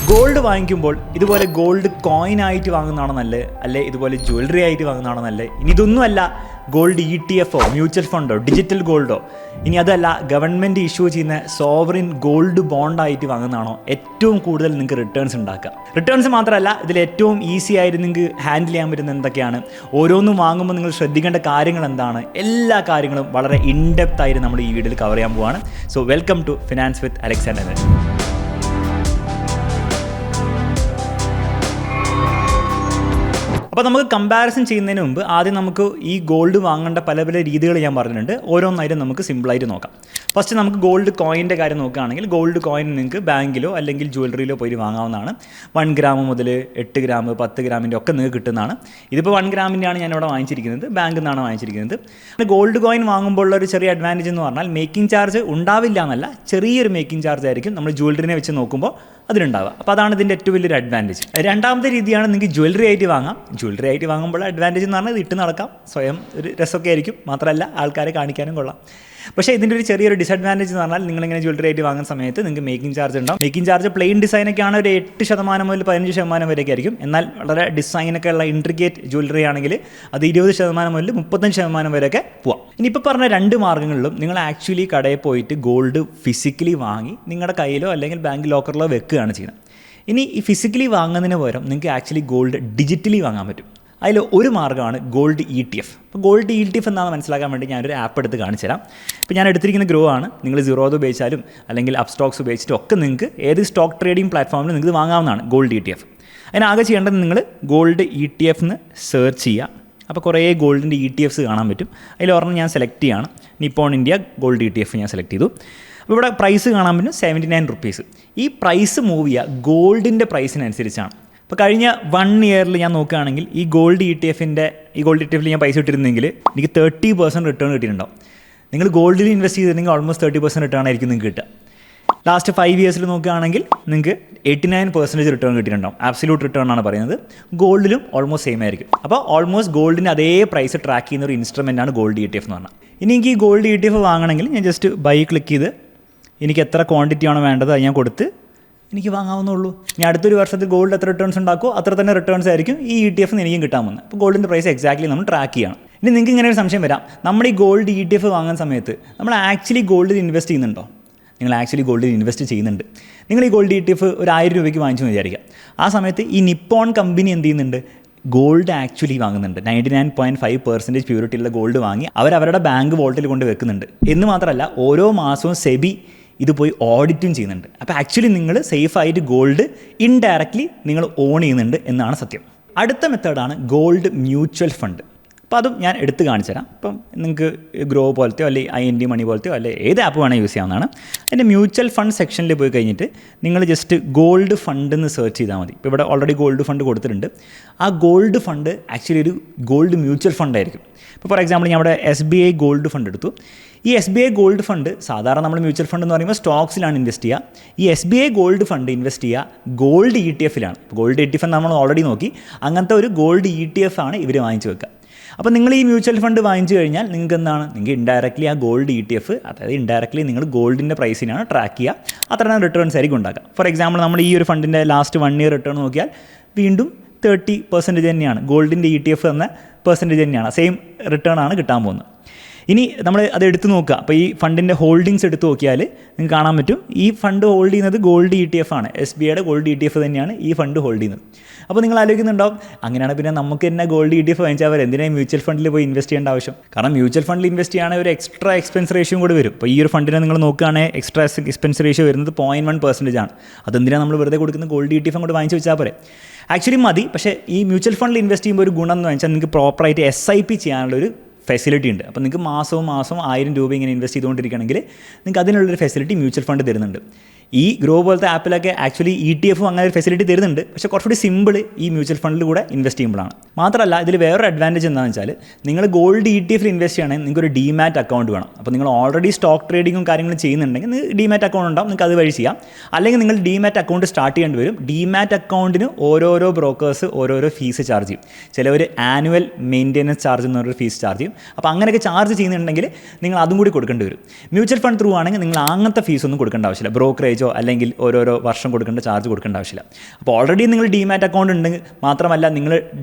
Gold വാങ്ങിക്കുമ്പോൾ ഇതുപോലെ gold coin ആയിട്ട് വാങ്ങുന്നതാണോ നല്ലത്, അല്ലെ ഇതുപോലെ ജ്വല്ലറി ആയിട്ട് വാങ്ങുന്നതാണോ നല്ലത്? ഇനി ഇതൊന്നുമല്ല, ഗോൾഡ് ETF മ്യൂച്വൽ ഫണ്ടോ ഡിജിറ്റൽ ഗോൾഡോ, ഇനി അതല്ല ഗവൺമെൻറ് ഇഷ്യൂ ചെയ്യുന്ന സോവറിൻ ഗോൾഡ് ബോണ്ടായിട്ട് വാങ്ങുന്നതാണോ ഏറ്റവും കൂടുതൽ നിങ്ങൾക്ക് റിട്ടേൺസ് ഉണ്ടാക്കുക? റിട്ടേൺസ് മാത്രമല്ല, ഇതിൽ ഏറ്റവും ഈസി ആയിട്ട് നിങ്ങൾക്ക് ഹാൻഡിൽ ചെയ്യാൻ പറ്റുന്ന എന്തൊക്കെയാണ്, ഓരോന്നും വാങ്ങുമ്പോൾ നിങ്ങൾ ശ്രദ്ധിക്കേണ്ട കാര്യങ്ങൾ എന്താണ്, എല്ലാ കാര്യങ്ങളും വളരെ ഇൻഡെപ്ത് ആയിട്ട് നമ്മൾ ഈ വീഡിയോയിൽ കവർ ചെയ്യാൻ പോവാണ്. So welcome to finance with Alexander. അപ്പോൾ നമുക്ക് കമ്പാരിസൺ ചെയ്യുന്നതിന് മുമ്പ് ആദ്യം നമുക്ക് ഈ ഗോൾഡ് വാങ്ങേണ്ട പല പല രീതികൾ ഞാൻ പറഞ്ഞിട്ടുണ്ട്. ഓരോന്നായിട്ടും നമുക്ക് സിമ്പിളായിട്ട് നോക്കാം. ഫസ്റ്റ് നമുക്ക് ഗോൾഡ് കോയിൻ്റെ കാര്യം നോക്കുകയാണെങ്കിൽ, ഗോൾഡ് കോയിൻ നിങ്ങൾക്ക് ബാങ്കിലോ അല്ലെങ്കിൽ ജ്വല്ലറിയിലോ പോയി വാങ്ങാവുന്നതാണ്. 1 ഗ്രാം മുതൽ 8 ഗ്രാം 10 ഗ്രാമിൻ്റെ ഒക്കെ നിങ്ങൾക്ക് കിട്ടുന്നതാണ്. ഇതിപ്പോൾ 1 ഗ്രാമിൻ്റെയാണ് ഞാനിവിടെ വാങ്ങിച്ചിരിക്കുന്നത്, ബാങ്കിൽ നിന്നാണ് വാങ്ങിച്ചിരിക്കുന്നത്. ഗോൾഡ് കോയിൻ വാങ്ങുമ്പോൾ ഒരു ചെറിയ അഡ്വാൻറ്റേജ് എന്ന് പറഞ്ഞാൽ മേക്കിംഗ് ചാർജ് ഉണ്ടാവില്ല എന്നല്ല, ചെറിയൊരു മേക്കിംഗ് ചാർജ് ആയിരിക്കും നമ്മൾ ജ്വല്ലറിനെ വെച്ച് നോക്കുമ്പോൾ അതിലുണ്ടാവുക. അപ്പോൾ അതാണ് ഇതിൻ്റെ ഏറ്റവും വലിയൊരു അഡ്വാൻറ്റേജ്. രണ്ടാമത്തെ രീതിയാണ് നിങ്ങൾക്ക് ജ്വല്ലറി ആയിട്ട് വാങ്ങാം. ജ്വല്ലറി ആയിട്ട് വാങ്ങുമ്പോൾ അഡ്വാൻറ്റേജ് എന്ന് പറഞ്ഞാൽ ഇത് ഇട്ട് നടക്കാം, സ്വയം ഒരു രസമൊക്കെ ആയിരിക്കും, മാത്രമല്ല ആൾക്കാരെ കാണിക്കാനും കൊള്ളാം. പക്ഷേ ഇതിൻ്റെ ഒരു ചെറിയൊരു ഡിസഡ്വാൻറ്റേജ് എന്ന് പറഞ്ഞാൽ നിങ്ങളിങ്ങനെ ജ്വല്ലറി ആയിട്ട് വാങ്ങുന്ന സമയത്ത് നിങ്ങൾക്ക് മേക്കിംഗ് ചാർജ് ഉണ്ടാവും. മേക്കിംഗ് ചാർജ് പ്ലെയിൻ ഡിസൈനൊക്കെയാണ് ഒരു 8% മുതൽ 15% വരെയൊക്കെ ആയിരിക്കും. എന്നാൽ വളരെ ഡിസൈനൊക്കെ ഉള്ള ഇൻട്രിക്കേറ്റ് ജ്വല്ലറി ആണെങ്കിൽ അത് 20% മുതൽ 35% വരെയൊക്കെ പോവാം. ഇനിയിപ്പോൾ പറഞ്ഞ 2 മാർഗ്ഗങ്ങളിലും നിങ്ങൾ ആക്ച്വലി കടയിൽ പോയിട്ട് ഗോൾഡ് ഫിസിക്കലി വാങ്ങി നിങ്ങളുടെ കയ്യിലോ അല്ലെങ്കിൽ ബാങ്ക് ലോക്കറിലോ വെക്കുകയാണ് ചെയ്യുന്നത്. ഇനി ഈ ഫിസിക്കലി വാങ്ങുന്നതിന് പകരം നിങ്ങൾക്ക് ആക്ച്വലി ഗോൾഡ് ഡിജിറ്റലി വാങ്ങാൻ പറ്റും. അതിൽ ഒരു മാർഗ്ഗമാണ് ഗോൾഡ് ETF. അപ്പോൾ ഗോൾഡ് ETF എന്താണെന്ന് മനസ്സിലാക്കാൻ വേണ്ടി ഞാനൊരു ആപ്പ് എടുത്ത് കാണിച്ചു തരാം. ഇപ്പോൾ ഞാൻ എടുത്തിരിക്കുന്ന ഗ്രോ ആണ്. നിങ്ങൾ സീറോദ ഉപയോഗിച്ചാലും അല്ലെങ്കിൽ അപ്സ്റ്റോക്സ് ഉപയോഗിച്ചിട്ടും ഒക്കെ നിങ്ങൾക്ക് ഏത് സ്റ്റോക്ക് ട്രേഡിംഗ് പ്ലാറ്റ്ഫോമിൽ നിങ്ങൾക്ക് വാങ്ങാവുന്നതാണ് ഗോൾഡ് ETF. അതിനാകെ ചെയ്യേണ്ടത് നിങ്ങൾ ഗോൾഡ് ETF എന്ന് സെർച്ച് ചെയ്യുക. അപ്പോൾ കുറേ ഗോൾഡിൻ്റെ ETFs കാണാൻ പറ്റും. അതിൽ ഒരെണ്ണം ഞാൻ സെലക്ട് ചെയ്യുകയാണ്. നിപ്പോൺ ഇന്ത്യ ഗോൾഡ് ETF ഞാൻ സെലക്ട് ചെയ്തു. അപ്പോൾ ഇവിടെ പ്രൈസ് കാണാൻ പറ്റും 79 റുപ്പീസ്. ഈ പ്രൈസ് മൂവ് ചെയ്യുക ഗോൾഡിൻ്റെ പ്രൈസിനനുസരിച്ചാണ്. ഇപ്പോൾ കഴിഞ്ഞ 1 ഇയറിൽ ഞാൻ നോക്കുകയാണെങ്കിൽ ഈ ഗോൾഡ് ETF-ൽ ഞാൻ പൈസ ഇട്ടിരുന്നെങ്കിൽ എനിക്ക് 30% റിട്ടേൺ കിട്ടിയിട്ടുണ്ടാവും. നിങ്ങൾ ഗോൾഡിൽ ഇൻവെസ്റ്റ് ചെയ്തിട്ടുണ്ടെങ്കിൽ ഓൾമോസ്റ്റ് 30% റിട്ടേൺ ആയിരിക്കും നിങ്ങൾക്ക് കിട്ടുക. ലാസ്റ്റ് 5 ഇയേഴ്സിൽ നോക്കുകയാണെങ്കിൽ നിങ്ങൾക്ക് 89% റിട്ടേൺ കിട്ടിയിട്ടുണ്ടാവും. ആബ്സല്യൂട്ട് റിട്ടേൺ ആണ് പറയുന്നത്. ഗോൾഡിലും ഓൾമോസ്റ്റ് സെയിം ആയിരിക്കും. അപ്പോൾ ഓൾമോസ്റ്റ് ഗോൾഡിൻ്റെ അതേ പ്രൈസ് ട്രാക്ക് ചെയ്യുന്ന ഒരു ഇൻസ്ട്രുമെൻ്റാണ് ഗോൾഡ് ETF എന്ന് പറഞ്ഞാൽ. ഇനി എനിക്ക് ഈ ഗോൾഡ് ETF വാങ്ങണമെങ്കിൽ ഞാൻ ജസ്റ്റ് ബൈ ക്ലിക്ക് ചെയ്ത് എനിക്ക് എത്ര ക്വാണ്ടിറ്റി ആണോ വേണ്ടത് അത് ഞാൻ കൊടുത്ത് എനിക്ക് വാങ്ങാവുന്നുള്ളൂ. ഇനി അടുത്തൊരു വർഷത്തിൽ ഗോൾഡ് എത്ര റിട്ടേൺസ് ഉണ്ടാക്കുമോ അത്ര തന്നെ റിട്ടേൺസ് ആയിരിക്കും ഈ ETF എനിക്കും കിട്ടാൻ പോകുന്നത്. അപ്പോൾ ഗോൾഡിൻ്റെ പ്രൈസ് എക്സാക്ട്ലി നമ്മൾ ട്രാക്ക് ചെയ്യണം. ഇനി നിങ്ങൾക്ക് ഇങ്ങനെ ഒരു സംശയം വരാം, നമ്മുടെ ഈ ഗോൾഡ് ETF വാങ്ങുന്ന സമയത്ത് നമ്മൾ ആക്ച്വലി ഗോൾഡിൽ ഇൻവെസ്റ്റ് ചെയ്യുന്നുണ്ടോ? നിങ്ങൾ ആക്ച്വലി ഗോൾഡിൽ ഇൻവെസ്റ്റ് ചെയ്യുന്നുണ്ട്. നിങ്ങൾ ഈ ഗോൾഡ് ETF ഒരു 1000 രൂപയ്ക്ക് വാങ്ങിച്ചു വിചാരിക്കുക. ആ സമയത്ത് ഈ നിപ്പോൺ കമ്പനി എന്ത് ചെയ്യുന്നുണ്ട്? ഗോൾഡ് ആക്ച്വലി വാങ്ങുന്നുണ്ട്. 99.5% പ്യൂരിറ്റിയുള്ള ഗോൾഡ് വാങ്ങി അവരവരുടെ ബാങ്ക് വോൾട്ടിൽ കൊണ്ട് വെക്കുന്നുണ്ട്. എന്ന് മാത്രമല്ല ഓരോ മാസവും സെബി ഇത് പോയി ഓഡിറ്റും ചെയ്യുന്നുണ്ട്. അപ്പോൾ ആക്ച്വലി നിങ്ങൾ സേഫായിട്ട് ഗോൾഡ് ഇൻഡയറക്റ്റ്ലി നിങ്ങൾ ഓൺ ചെയ്യുന്നുണ്ട് എന്നാണ് സത്യം. അടുത്ത മെത്തേഡാണ് ഗോൾഡ് മ്യൂച്വൽ ഫണ്ട്. അപ്പോൾ അതും ഞാൻ എടുത്ത് കാണിച്ചു തരാം. ഇപ്പം നിങ്ങൾക്ക് ഗ്രോ പോലത്തെയോ അല്ലെങ്കിൽ IND മണി പോലത്തെയോ അല്ലെങ്കിൽ ഏത് ആപ്പ് വേണമെങ്കിൽ യൂസ് ചെയ്യാവുന്നതാണ്. അതിൻ്റെ മ്യൂച്വൽ ഫണ്ട് സെക്ഷനിൽ പോയി കഴിഞ്ഞിട്ട് നിങ്ങൾ ജസ്റ്റ് ഗോൾഡ് ഫണ്ട് എന്ന് സെർച്ച് ചെയ്താൽ മതി. ഇപ്പോൾ ഇവിടെ ഓൾറെഡി ഗോൾഡ് ഫണ്ട് കൊടുത്തിട്ടുണ്ട്. ആ ഗോൾഡ് ഫണ്ട് ആക്ച്വലി ഒരു ഗോൾഡ് മ്യൂച്വൽ ഫണ്ട് ആയിരിക്കും. ഇപ്പോൾ ഫോർ എക്സാമ്പിൾ ഞാൻ ഇവിടെ SBI ഗോൾഡ് ഫണ്ട് എടുത്തു. ഈ SBI ഗോൾഡ് ഫണ്ട് സാധാരണ നമ്മൾ മ്യൂച്വൽ ഫണ്ട് എന്ന് പറയുമ്പോൾ സ്റ്റോക്സിലാണ് ഇൻവെസ്റ്റ് ചെയ്യുക. ഈ SBI ഗോൾഡ് ഫണ്ട് ഇൻവെസ്റ്റ് ചെയ്യുക ഗോൾഡ് ETF-ലാണ്. ഗോൾഡ് ETF നമ്മൾ ഓൾറെഡി നോക്കി. അങ്ങനത്തെ ഒരു ഗോൾഡ് ETF ആണ് ഇവർ വാങ്ങിച്ചു വെക്കുക. അപ്പോൾ നിങ്ങൾ ഈ മ്യൂച്വൽ ഫണ്ട് വാങ്ങിച്ചു കഴിഞ്ഞാൽ നിങ്ങൾക്ക് എന്താണ്, നിങ്ങൾക്ക് ഇൻഡയറക്റ്റ്ലി ആ ഗോൾഡ് ETF, അതായത് ഇൻഡയറക്റ്റ്ലി നിങ്ങൾ ഗോൾഡിൻ്റെ പ്രൈസിനാണ് ട്രാക്ക് ചെയ്യുക. അത്രയും റിട്ടേൺസ് ആയിരിക്കും ഉണ്ടാക്കുക. ഫോർ എക്സാമ്പിൾ നമ്മൾ ഈ ഒരു ഫണ്ടിൻ്റെ ലാസ്റ്റ് 1 ഇയർ റിട്ടേൺ നോക്കിയാൽ വീണ്ടും 30% തന്നെയാണ്. ഗോൾഡിൻ്റെ ETF എന്ന പെർസെൻറ്റേജ് തന്നെയാണ്, സെയിം റിട്ടേൺ ആണ് കിട്ടാൻ പോകുന്നത്. ഇനി നമ്മൾ അത് എടുത്ത് നോക്കുക. അപ്പോൾ ഈ ഫണ്ടിൻ്റെ ഹോൾഡിങ്സ് എടുത്ത് നോക്കിയാൽ നിങ്ങൾക്ക് കാണാൻ പറ്റും ഈ ഫണ്ട് ഹോൾഡ് ചെയ്യുന്നത് ഗോൾഡ് ETF ആണ്. SBIയുടെ ഗോൾഡ് ETF തന്നെയാണ് ഈ ഫണ്ട് ഹോൾഡ് ചെയ്യുന്നത്. അപ്പോൾ നിങ്ങൾ ആലോചിക്കുന്നുണ്ടാവും, അങ്ങനെയാണ് പിന്നെ നമുക്ക് തന്നെ ഗോൾഡ് ETF വാങ്ങിച്ചാൽ അവർ എന്തിനാണ് മ്യൂച്വൽ ഫണ്ടിൽ പോയി ഇൻവെസ്റ്റ് ചെയ്യേണ്ട ആവശ്യം? കാരണം മ്യൂച്വൽ ഫണ്ടിൽ ഇൻവെസ്റ്റ് ചെയ്യുകയാണെങ്കിൽ ഒരു എക്സ്ട്രാ എക്സ്പെൻസ് റേഷ്യോ കൂടി വരും. ഇപ്പോൾ ഈ ഒരു ഫണ്ടിനെ നിങ്ങൾ നോക്കുകയാണെങ്കിൽ എക്സ്ട്രാ എക്സ്പെൻസ് റേഷ്യോ വരുന്നത് 0.1% ആണ്. അതെന്തിനാണ് നമ്മൾ വെറുതെ കൊടുക്കുന്ന ഗോൾഡ് ETF അങ്ങോട്ട് വാങ്ങിച്ച് വെച്ചാൽ പോരെ? ആക്ച്വലി മതി. പക്ഷേ ഈ മ്യൂച്വൽ ഫണ്ടിൽ ഇൻവെസ്റ്റ് ചെയ്യുമ്പോൾ ഒരു ഗുണം എന്ന് വെച്ചാൽ നിങ്ങൾക്ക് പ്രോപ്പറായിട്ട് SIP ചെയ്യാനുള്ളൊരു ഫെസിലിറ്റി ഉണ്ട്. അപ്പോൾ നിങ്ങൾക്ക് മാസവും 1000 രൂപ ഇങ്ങനെ ഇൻവെസ്റ്റ് ചെയ്തുകൊണ്ടിരിക്കുകയാണെങ്കിൽ നിങ്ങൾക്ക് അതിനുള്ളൊരു ഫെസിലിറ്റി മ്യൂച്വൽ ഫണ്ട് തരുന്നുണ്ട്. ഈ ഗ്രോ പോലത്തെ ആപ്പിലൊക്കെ ആക്ച്വലി ETF അങ്ങനെ ഒരു ഫെസിലിറ്റി തരുന്നുണ്ട്. പക്ഷേ കുറച്ചുകൂടി സിമ്പിൾ ഈ മ്യൂച്വൽ ഫണ്ടിൽ കൂടെ ഇൻവെസ്റ്റ് ചെയ്യുമ്പോഴാണ്. മാത്രമല്ല ഇതിൽ വേറൊരു അഡ്വാൻറ്റേജ് എന്താണെന്ന് വെച്ചാൽ നിങ്ങൾ ഗോൾഡ് ETF-ൽ ഇൻവെസ്റ്റ് ചെയ്യണമെങ്കിൽ നിങ്ങൾക്ക് ഒരു ഡിമാറ്റ് അക്കൗണ്ട് വേണം. അപ്പോൾ നിങ്ങൾ ഓൾറെഡി സ്റ്റോക്ക് ട്രേഡിങ്ങും കാര്യങ്ങളും ചെയ്യുന്നുണ്ടെങ്കിൽ നിങ്ങൾക്ക് ഡിമാറ്റ് അക്കൗണ്ട് ഉണ്ടാവും, നിങ്ങൾക്ക് അത് വഴി ചെയ്യാം. അല്ലെങ്കിൽ നിങ്ങൾ ഡിമാറ്റ് അക്കൗണ്ട് സ്റ്റാർട്ട് ചെയ്യേണ്ടി വരും. ഡിമാറ്റ് അക്കൗണ്ടിന് ഓരോരോ ബ്രോക്കേഴ്സ് ഓരോരോ ഫീസ് ചാർജ് ചെയ്യും. ചിലവർ ആനുവൽ മെയിൻ്റെനൻസ് ചാർജ് എന്ന് പറഞ്ഞൊരു ഫീസ് ചാർജ് ചെയ്യും. അപ്പോൾ അങ്ങനെയൊക്കെ ചാർജ് ചെയ്യുന്നുണ്ടെങ്കിൽ നിങ്ങൾ അതും കൂടി കൊടുക്കേണ്ടി വരും. മ്യൂച്വൽ ഫണ്ട് ത്രൂ ആണെങ്കിൽ നിങ്ങൾ അങ്ങനത്തെ ഫീസൊന്നും കൊടുക്കേണ്ട ആവശ്യമില്ല. ബ്രോക്കറേജ് സ്റ്റോറേജോ അല്ലെങ്കിൽ ഓരോരോ വർഷം കൊടുക്കേണ്ട ചാർജ് കൊടുക്കേണ്ട ആവശ്യമില്ല. അപ്പോൾ ഓൾറെഡി നിങ്ങൾ ഡിമാറ്റ് അക്കൗണ്ട് ഉണ്ടെങ്കിൽ മാത്രമല്ല നിങ്ങൾ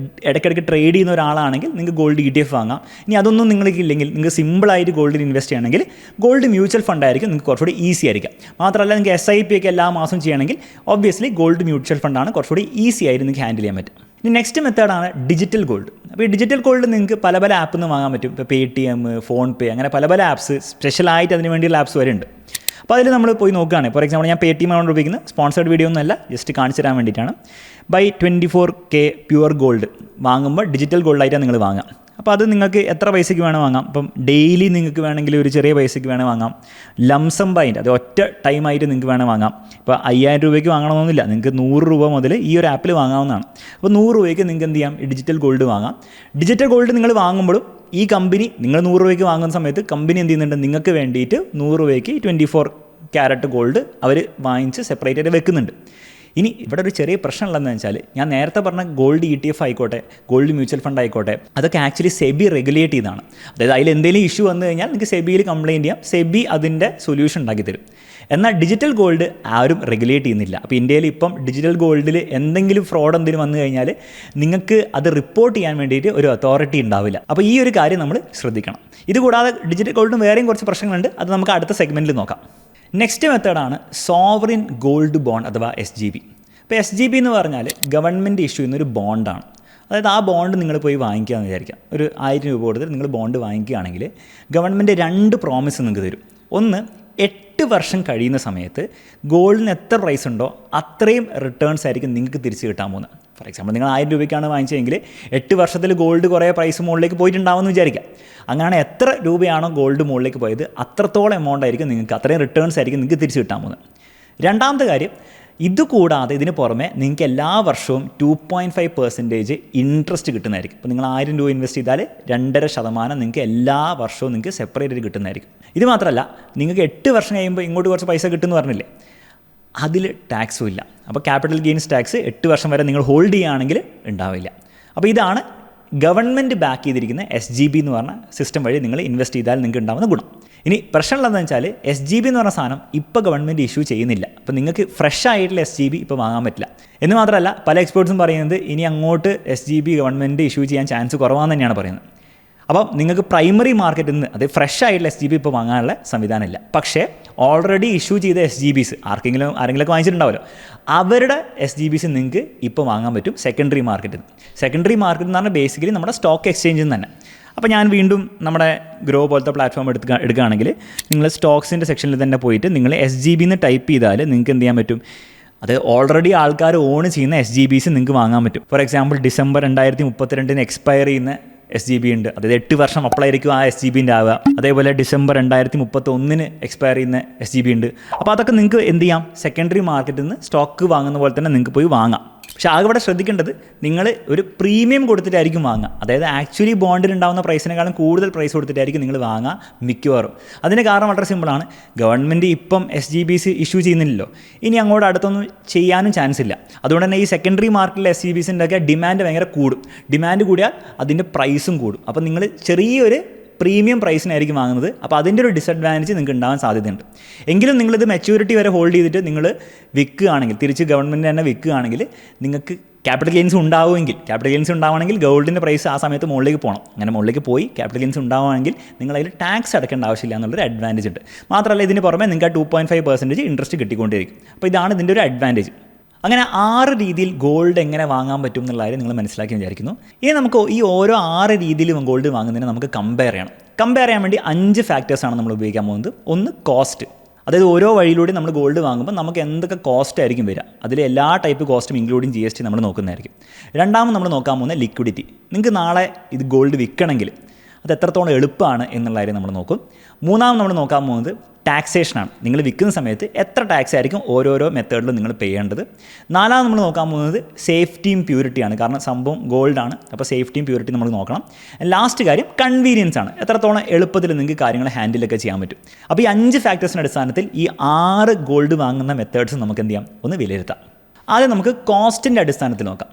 ഇടയ്ക്കിടയ്ക്ക് ട്രേഡ് ചെയ്യുന്ന ഒരാളാണെങ്കിൽ നിങ്ങൾക്ക് ഗോൾഡ് ETF വാങ്ങാം. ഇനി അതൊന്നും നിങ്ങൾക്ക് ഇല്ലെങ്കിൽ നിങ്ങൾക്ക് സിമ്പിളായിട്ട് ഗോൾഡിൽ ഇൻവെസ്റ്റ് ചെയ്യണമെങ്കിൽ ഗോൾഡ് മ്യൂച്വൽ ഫണ്ട് ആയിരിക്കും നിങ്ങൾക്ക് കുറച്ചുകൂടി ഈസി ആയിരിക്കും. മാത്രമല്ല നിങ്ങൾക്ക് SIP ഒക്കെ എല്ലാ മാസവും ചെയ്യണമെങ്കിൽ ഒബ്വിയസ്ലി ഗോൾഡ് മ്യൂച്വൽ ഫണ്ടാണ് കുറച്ചുകൂടി ഈസി ആയിട്ട് നിങ്ങൾക്ക് ഹാൻഡിൽ ചെയ്യാൻ പറ്റും. ഇനി നെക്സ്റ്റ് മെത്തേഡാണ് ഡിജിറ്റൽ ഗോൾഡ്. അപ്പോൾ ഈ ഡിജിറ്റൽ ഗോൾഡ് നിങ്ങൾക്ക് പല പല ആപ്പിൽ നിന്ന് വാങ്ങാൻ പറ്റും. ഇപ്പോൾ Paytm, FonePe അങ്ങനെ പല പല ആപ്സ്, സ്പെഷ്യലായിട്ട് അതിന് വേണ്ടിയുള്ള ആപ്സ് വരെ ഉണ്ട്. അപ്പോൾ അതിൽ നമ്മൾ പോയി നോക്കുകയാണ്. ഫോർ എക്സാമ്പിൾ ഞാൻ Paytm ആണ് ഉപയോഗിക്കുന്നത്. സ്പോൺസേർഡ് വീഡിയോ ഒന്നുമല്ല, ജസ്റ്റ് കാണിച്ചു തരാൻ വേണ്ടിയിട്ടാണ്. ബൈ 24K പ്യുവർ ഗോൾഡ് വാങ്ങുമ്പോൾ ഡിജിറ്റൽ ഗോൾഡായിട്ടാണ് നിങ്ങൾ വാങ്ങാം. അപ്പോൾ അത് നിങ്ങൾക്ക് എത്ര പൈസയ്ക്ക് വേണം വാങ്ങാം. ഇപ്പം ഡെയിലി നിങ്ങൾക്ക് വേണമെങ്കിൽ ഒരു ചെറിയ പൈസയ്ക്ക് വേണം വാങ്ങാം. ലംസം ബൈൻഡ്, അത് ഒറ്റ ടൈമായിട്ട് നിങ്ങൾക്ക് വേണം വാങ്ങാം. ഇപ്പോൾ 5000 രൂപയ്ക്ക് വാങ്ങണമെന്നില്ല, നിങ്ങൾക്ക് 100 രൂപ മുതൽ ഈ ഒരു ആപ്പിൽ വാങ്ങാവുന്നതാണ്. അപ്പോൾ 100 രൂപയ്ക്ക് നിങ്ങൾക്ക് എന്ത് ചെയ്യാം, ഡിജിറ്റൽ ഗോൾഡ് വാങ്ങാം. ഡിജിറ്റൽ ഗോൾഡ് നിങ്ങൾ വാങ്ങുമ്പോഴും ഈ കമ്പനി നിങ്ങൾ 100 രൂപയ്ക്ക് വാങ്ങുന്ന സമയത്ത് കമ്പനി എന്ത് ചെയ്യുന്നുണ്ട്, നിങ്ങൾക്ക് വേണ്ടിയിട്ട് 100 രൂപയ്ക്ക് 24 ക്യാരറ്റ് ഗോൾഡ് അവർ വാങ്ങിച്ച് സെപ്പറേറ്റ് ആയിട്ട് വെക്കുന്നുണ്ട്. ഇനി ഇവിടെ ഒരു ചെറിയ പ്രശ്നമുള്ളതെന്ന് വെച്ചാൽ ഞാൻ നേരത്തെ പറഞ്ഞ ഗോൾഡ് ETF ആയിക്കോട്ടെ, ഗോൾഡ് മ്യൂച്വൽ ഫണ്ട് ആയിക്കോട്ടെ, അതൊക്കെ ആക്ച്വലി സെബി റെഗുലേറ്റ് ചെയ്താണ്. അതായത് അതിൽ എന്തെങ്കിലും ഇഷ്യൂ വന്നു കഴിഞ്ഞാൽ നിങ്ങൾക്ക് സെബിയിൽ കംപ്ലയിൻറ്റ് ചെയ്യാം, സെബി അതിൻ്റെ സൊല്യൂഷൻ ഉണ്ടാക്കി തരും. എന്നാൽ ഡിജിറ്റൽ ഗോൾഡ് ആരും റെഗുലേറ്റ് ചെയ്യുന്നില്ല. അപ്പോൾ ഇന്ത്യയിൽ ഇപ്പം ഡിജിറ്റൽ ഗോൾഡിൽ എന്തെങ്കിലും ഫ്രോഡ് എന്തെങ്കിലും വന്നു കഴിഞ്ഞാൽ നിങ്ങൾക്ക് അത് റിപ്പോർട്ട് ചെയ്യാൻ വേണ്ടിയിട്ട് ഒരു അതോറിറ്റി ഉണ്ടാവില്ല. അപ്പോൾ ഈ ഒരു കാര്യം നമ്മൾ ശ്രദ്ധിക്കണം. ഇതുകൂടാതെ ഡിജിറ്റൽ ഗോൾഡിന് വേറെയും കുറച്ച് പ്രശ്നങ്ങളുണ്ട്, അത് നമുക്ക് അടുത്ത സെഗ്മെൻറ്റിൽ നോക്കാം. നെക്സ്റ്റ് മെത്തേഡാണ് സോവറിൻ ഗോൾഡ് ബോണ്ട് അഥവാ SGB. ഇപ്പോൾ SGB എന്ന് പറഞ്ഞാൽ ഗവൺമെൻറ് ഇഷ്യൂ ചെയ്യുന്നൊരു ബോണ്ടാണ്. അതായത് ആ ബോണ്ട് നിങ്ങൾ പോയി വാങ്ങിക്കുകയെന്ന് വിചാരിക്കാം. ഒരു 1000 രൂപ കൊടുത്തിട്ട് നിങ്ങൾ ബോണ്ട് വാങ്ങിക്കുകയാണെങ്കിൽ ഗവൺമെൻറ് 2 പ്രോമിസ് നിങ്ങൾക്ക് തരും. ഒന്ന്, 8 വർഷം കഴിയുന്ന സമയത്ത് ഗോൾഡിന് എത്ര പ്രൈസ് ഉണ്ടോ അത്രയും റിട്ടേൺസ് ആയിരിക്കും നിങ്ങൾക്ക് തിരിച്ച് കിട്ടാൻ പോകുന്നത്. ഫോർ എക്സാമ്പിൾ നിങ്ങൾ 1000 രൂപയ്ക്കാണ് വാങ്ങിച്ചതെങ്കിൽ 8 വർഷത്തിൽ ഗോൾഡ് കുറേ പ്രൈസ് മുകളിലേക്ക് പോയിട്ടുണ്ടാവുമെന്ന് വിചാരിക്കാം. അങ്ങനെ എത്ര രൂപയാണോ ഗോൾഡ് മുകളിലേക്ക് പോയത് അത്രത്തോളം എമൗണ്ട് ആയിരിക്കും നിങ്ങൾക്ക്, അത്രയും റിട്ടേൺസ് ആയിരിക്കും നിങ്ങൾക്ക് തിരിച്ച് കിട്ടാൻ പോകുന്നത്. രണ്ടാമത്തെ കാര്യം, ഇതുകൂടാതെ ഇതിന് പുറമെ നിങ്ങൾക്ക് എല്ലാ വർഷവും 2.5% ഇൻട്രസ്റ്റ് കിട്ടുന്നതായിരിക്കും. ഇപ്പോൾ നിങ്ങൾ 1000 രൂപ ഇൻവെസ്റ്റ് ചെയ്താൽ 2.5% നിങ്ങൾക്ക് എല്ലാ വർഷവും നിങ്ങൾക്ക് സെപ്പറേറ്റ് ആയിട്ട് കിട്ടുന്നതായിരിക്കും. ഇത് മാത്രമല്ല, നിങ്ങൾക്ക് 8 വർഷം കഴിയുമ്പോൾ ഇങ്ങോട്ട് കുറച്ച് പൈസ കിട്ടുമെന്ന് പറഞ്ഞില്ലേ, അതിൽ ടാക്സും ഇല്ല. അപ്പോൾ ക്യാപിറ്റൽ ഗെയിൻസ് ടാക്സ് 8 വർഷം വരെ നിങ്ങൾ ഹോൾഡ് ചെയ്യുകയാണെങ്കിൽ ഉണ്ടാവില്ല. അപ്പോൾ ഇതാണ് ഗവൺമെൻറ് ബാക്ക് ചെയ്തിരിക്കുന്ന SGB എന്ന് പറഞ്ഞ സിസ്റ്റം വഴി നിങ്ങൾ ഇൻവെസ്റ്റ് ചെയ്താൽ നിങ്ങൾക്ക് ഉണ്ടാകുന്ന ഗുണം. ഇനി പ്രശ്നമുള്ളതെന്ന് വെച്ചാൽ SGB എന്ന് പറഞ്ഞ സാധനം ഇപ്പോൾ ഗവൺമെൻറ് ഇഷ്യൂ ചെയ്യുന്നില്ല. അപ്പോൾ നിങ്ങൾക്ക് ഫ്രഷ് ആയിട്ടുള്ള SGB ഇപ്പോൾ വാങ്ങാൻ പറ്റില്ല. എന്ന് മാത്രമല്ല, പല എക്സ്പേർട്സും പറയുന്നത് ഇനി അങ്ങോട്ട് SGB ഗവൺമെൻറ് ഇഷ്യൂ ചെയ്യാൻ ചാൻസ് കുറവാണെന്ന് തന്നെയാണ് പറയുന്നത്. അപ്പം നിങ്ങൾക്ക് പ്രൈമറി മാർക്കറ്റിൽ നിന്ന് അത് ഫ്രഷ് ആയിട്ടുള്ള SGB ഇപ്പോൾ വാങ്ങാനുള്ള സംവിധാനമില്ല. പക്ഷേ ഓൾറെഡി ഇഷ്യൂ ചെയ്ത SGBs ആരെങ്കിലുമൊക്കെ വാങ്ങിച്ചിട്ടുണ്ടാവുമല്ലോ, അവരുടെ SGBs നിങ്ങൾക്ക് ഇപ്പോൾ വാങ്ങാൻ പറ്റും സെക്കൻഡറി മാർക്കറ്റിൽ നിന്ന്. സെക്കൻഡറി മാർക്കറ്റ് എന്ന് പറഞ്ഞാൽ ബേസിക്കലി നമ്മുടെ സ്റ്റോക്ക് എക്സ്ചേഞ്ചിൽ നിന്ന് തന്നെ. അപ്പോൾ ഞാൻ വീണ്ടും നമ്മുടെ ഗ്രോ പോലത്തെ പ്ലാറ്റ്ഫോം എടുക്കുകയാണെങ്കിൽ നിങ്ങൾ സ്റ്റോക്സിൻ്റെ സെക്ഷനിൽ തന്നെ പോയിട്ട് നിങ്ങൾ SGB എന്ന് ടൈപ്പ് ചെയ്താൽ നിങ്ങൾക്ക് എന്ത് ചെയ്യാൻ പറ്റും, അത് ഓൾറെഡി ആൾക്കാർ ഓൺ ചെയ്യുന്ന SGBs നിങ്ങൾക്ക് വാങ്ങാൻ പറ്റും. ഫോർ എക്സാമ്പിൾ ഡിസംബർ 2032 എക്സ്പയർ ചെയ്യുന്ന SGB ഉണ്ട്, അതായത് 8 വർഷം അപ്ലൈ ആയിരിക്കും ആ SGBൻ്റെ ആവുക. അതേപോലെ ഡിസംബർ 2031 എക്സ്പയർ ചെയ്യുന്ന SGB ഉണ്ട്. അപ്പോൾ അതൊക്കെ നിങ്ങൾക്ക് എന്ത് ചെയ്യാം, സെക്കൻഡറി മാർക്കറ്റിൽ നിന്ന് സ്റ്റോക്ക് വാങ്ങുന്ന പോലെ തന്നെ നിങ്ങൾക്ക് പോയി വാങ്ങാം. പക്ഷേ ആകെ ഇവിടെ ശ്രദ്ധിക്കേണ്ടത്, നിങ്ങൾ ഒരു പ്രീമിയം കൊടുത്തിട്ടായിരിക്കും വാങ്ങുക. അതായത് ആക്ച്വലി ബോണ്ടിലുണ്ടാകുന്ന പ്രൈസിനേക്കാളും കൂടുതൽ പ്രൈസ് കൊടുത്തിട്ടായിരിക്കും നിങ്ങൾ വാങ്ങുക മിക്കവാറും. അതിന് കാരണം വളരെ സിമ്പിളാണ്, ഗവൺമെൻറ് ഇപ്പം SGBs ഇഷ്യൂ ചെയ്യുന്നില്ലല്ലോ, ഇനി അങ്ങോട്ട് അടുത്തൊന്നും ചെയ്യാനും ചാൻസ് ഇല്ല. അതുകൊണ്ട് തന്നെ ഈ സെക്കൻഡറി മാർക്കറ്റിലെ SGBസിൻ്റെ ഒക്കെ ഡിമാൻഡ് ഭയങ്കര കൂടും. ഡിമാൻഡ് കൂടിയാൽ അതിൻ്റെ പ്രൈസും കൂടും. അപ്പോൾ നിങ്ങൾ ചെറിയൊരു പ്രീമിയം പ്രൈസിനായിരിക്കും വാങ്ങുന്നത്. അപ്പോൾ അതിൻ്റെ ഒരു ഡിസഡ്വാൻറ്റേജ് നിങ്ങൾക്ക് ഉണ്ടാകാൻ സാധ്യതയുണ്ട്. എങ്കിലും നിങ്ങളിത് മെച്യൂരിറ്റി വരെ ഹോൾഡ് ചെയ്തിട്ട് നിങ്ങൾ വിൽക്കുകയാണെങ്കിൽ, തിരിച്ച് ഗവൺമെൻറ് തന്നെ വിൽക്കുകയാണെങ്കിൽ നിങ്ങൾക്ക് ക്യാപിറ്റൽ ഗെയിൻസ് ഉണ്ടാവുകയാണെങ്കിൽ ഗോൾഡിൻ്റെ പ്രൈസ് ആ സമയത്ത് മുകളിലേക്ക് പോകണം. അങ്ങനെ മുകളിലേക്ക് പോയി ക്യാപിറ്റൽ ഗെയിൻസ് ഉണ്ടാവുകയാണെങ്കിൽ നിങ്ങൾ അതിൽ ടാക്സ് അടയ്ക്കേണ്ട ആവശ്യമില്ല എന്നുള്ളൊരു അഡ്വാൻറ്റേജ് ഉണ്ട്. മാത്രമല്ല ഇതിന് പുറമെ നിങ്ങൾക്ക് 2.5% ഇൻട്രസ്റ്റ് കിട്ടിക്കൊണ്ടിരിക്കും. അപ്പോൾ ഇതാണ് ഇതിൻ്റെ ഒരു അഡ്വാൻറ്റേജ്. അങ്ങനെ 6 രീതിയിൽ ഗോൾഡ് എങ്ങനെ വാങ്ങാൻ പറ്റും എന്നുള്ള കാര്യം നിങ്ങൾ മനസ്സിലാക്കി വിചാരിക്കുന്നു. ഇനി നമുക്ക് ഈ ഓരോ 6 രീതിയിലും ഗോൾഡ് വാങ്ങുന്നതിന് നമുക്ക് കമ്പയർ ചെയ്യാൻ വേണ്ടി 5 ഫാക്ടേഴ്സാണ് നമ്മൾ ഉപയോഗിക്കാൻ പോകുന്നത്. ഒന്ന്, കോസ്റ്റ്. അതായത് ഓരോ വഴിയിലൂടെ നമ്മൾ ഗോൾഡ് വാങ്ങുമ്പോൾ നമുക്ക് എന്തൊക്കെ കോസ്റ്റ് ആയിരിക്കും വരിക, അതിൽ എല്ലാ ടൈപ്പ് കോസ്റ്റും ഇൻക്ലൂഡിങ് GST നമ്മൾ നോക്കുന്നതായിരിക്കും. രണ്ടാമത് നമ്മൾ നോക്കാൻ പോകുന്നത് ലിക്വിഡിറ്റി. നിങ്ങൾക്ക് നാളെ ഇത് ഗോൾഡ് വിൽക്കണമെങ്കിൽ അത് എത്രത്തോളം എളുപ്പമാണ് എന്നുള്ള കാര്യം നമ്മൾ നോക്കും. മൂന്നാമത് നമ്മൾ നോക്കാൻ പോകുന്നത് ടാക്സേഷനാണ്. നിങ്ങൾ വിൽക്കുന്ന സമയത്ത് എത്ര ടാക്സ് ആയിരിക്കും ഓരോരോ മെത്തേഡിലും നിങ്ങൾ പേ ചെയ്യേണ്ടത്. നാലാമത് നമ്മൾ നോക്കാൻ പോകുന്നത് സേഫ്റ്റിയും പ്യൂരിറ്റിയാണ്. കാരണം സംഭവം ഗോൾഡാണ്, അപ്പോൾ സേഫ്റ്റിയും പ്യൂരിറ്റി നമ്മൾ നോക്കണം. ലാസ്റ്റ് കാര്യം കൺവീനിയൻസ് ആണ്, എത്രത്തോളം എളുപ്പത്തിൽ നിങ്ങൾക്ക് കാര്യങ്ങൾ ഹാൻഡിലൊക്കെ ചെയ്യാൻ പറ്റും. അപ്പോൾ ഈ 5 ഫാക്ടേഴ്സിൻ്റെ അടിസ്ഥാനത്തിൽ ഈ 6 ഗോൾഡ് വാങ്ങുന്ന മെത്തേഡ്സ് നമുക്ക് എന്ത് ചെയ്യാം, ഒന്ന് വിലയിരുത്താം. ആദ്യം നമുക്ക് കോസ്റ്റിൻ്റെ അടിസ്ഥാനത്തിൽ നോക്കാം.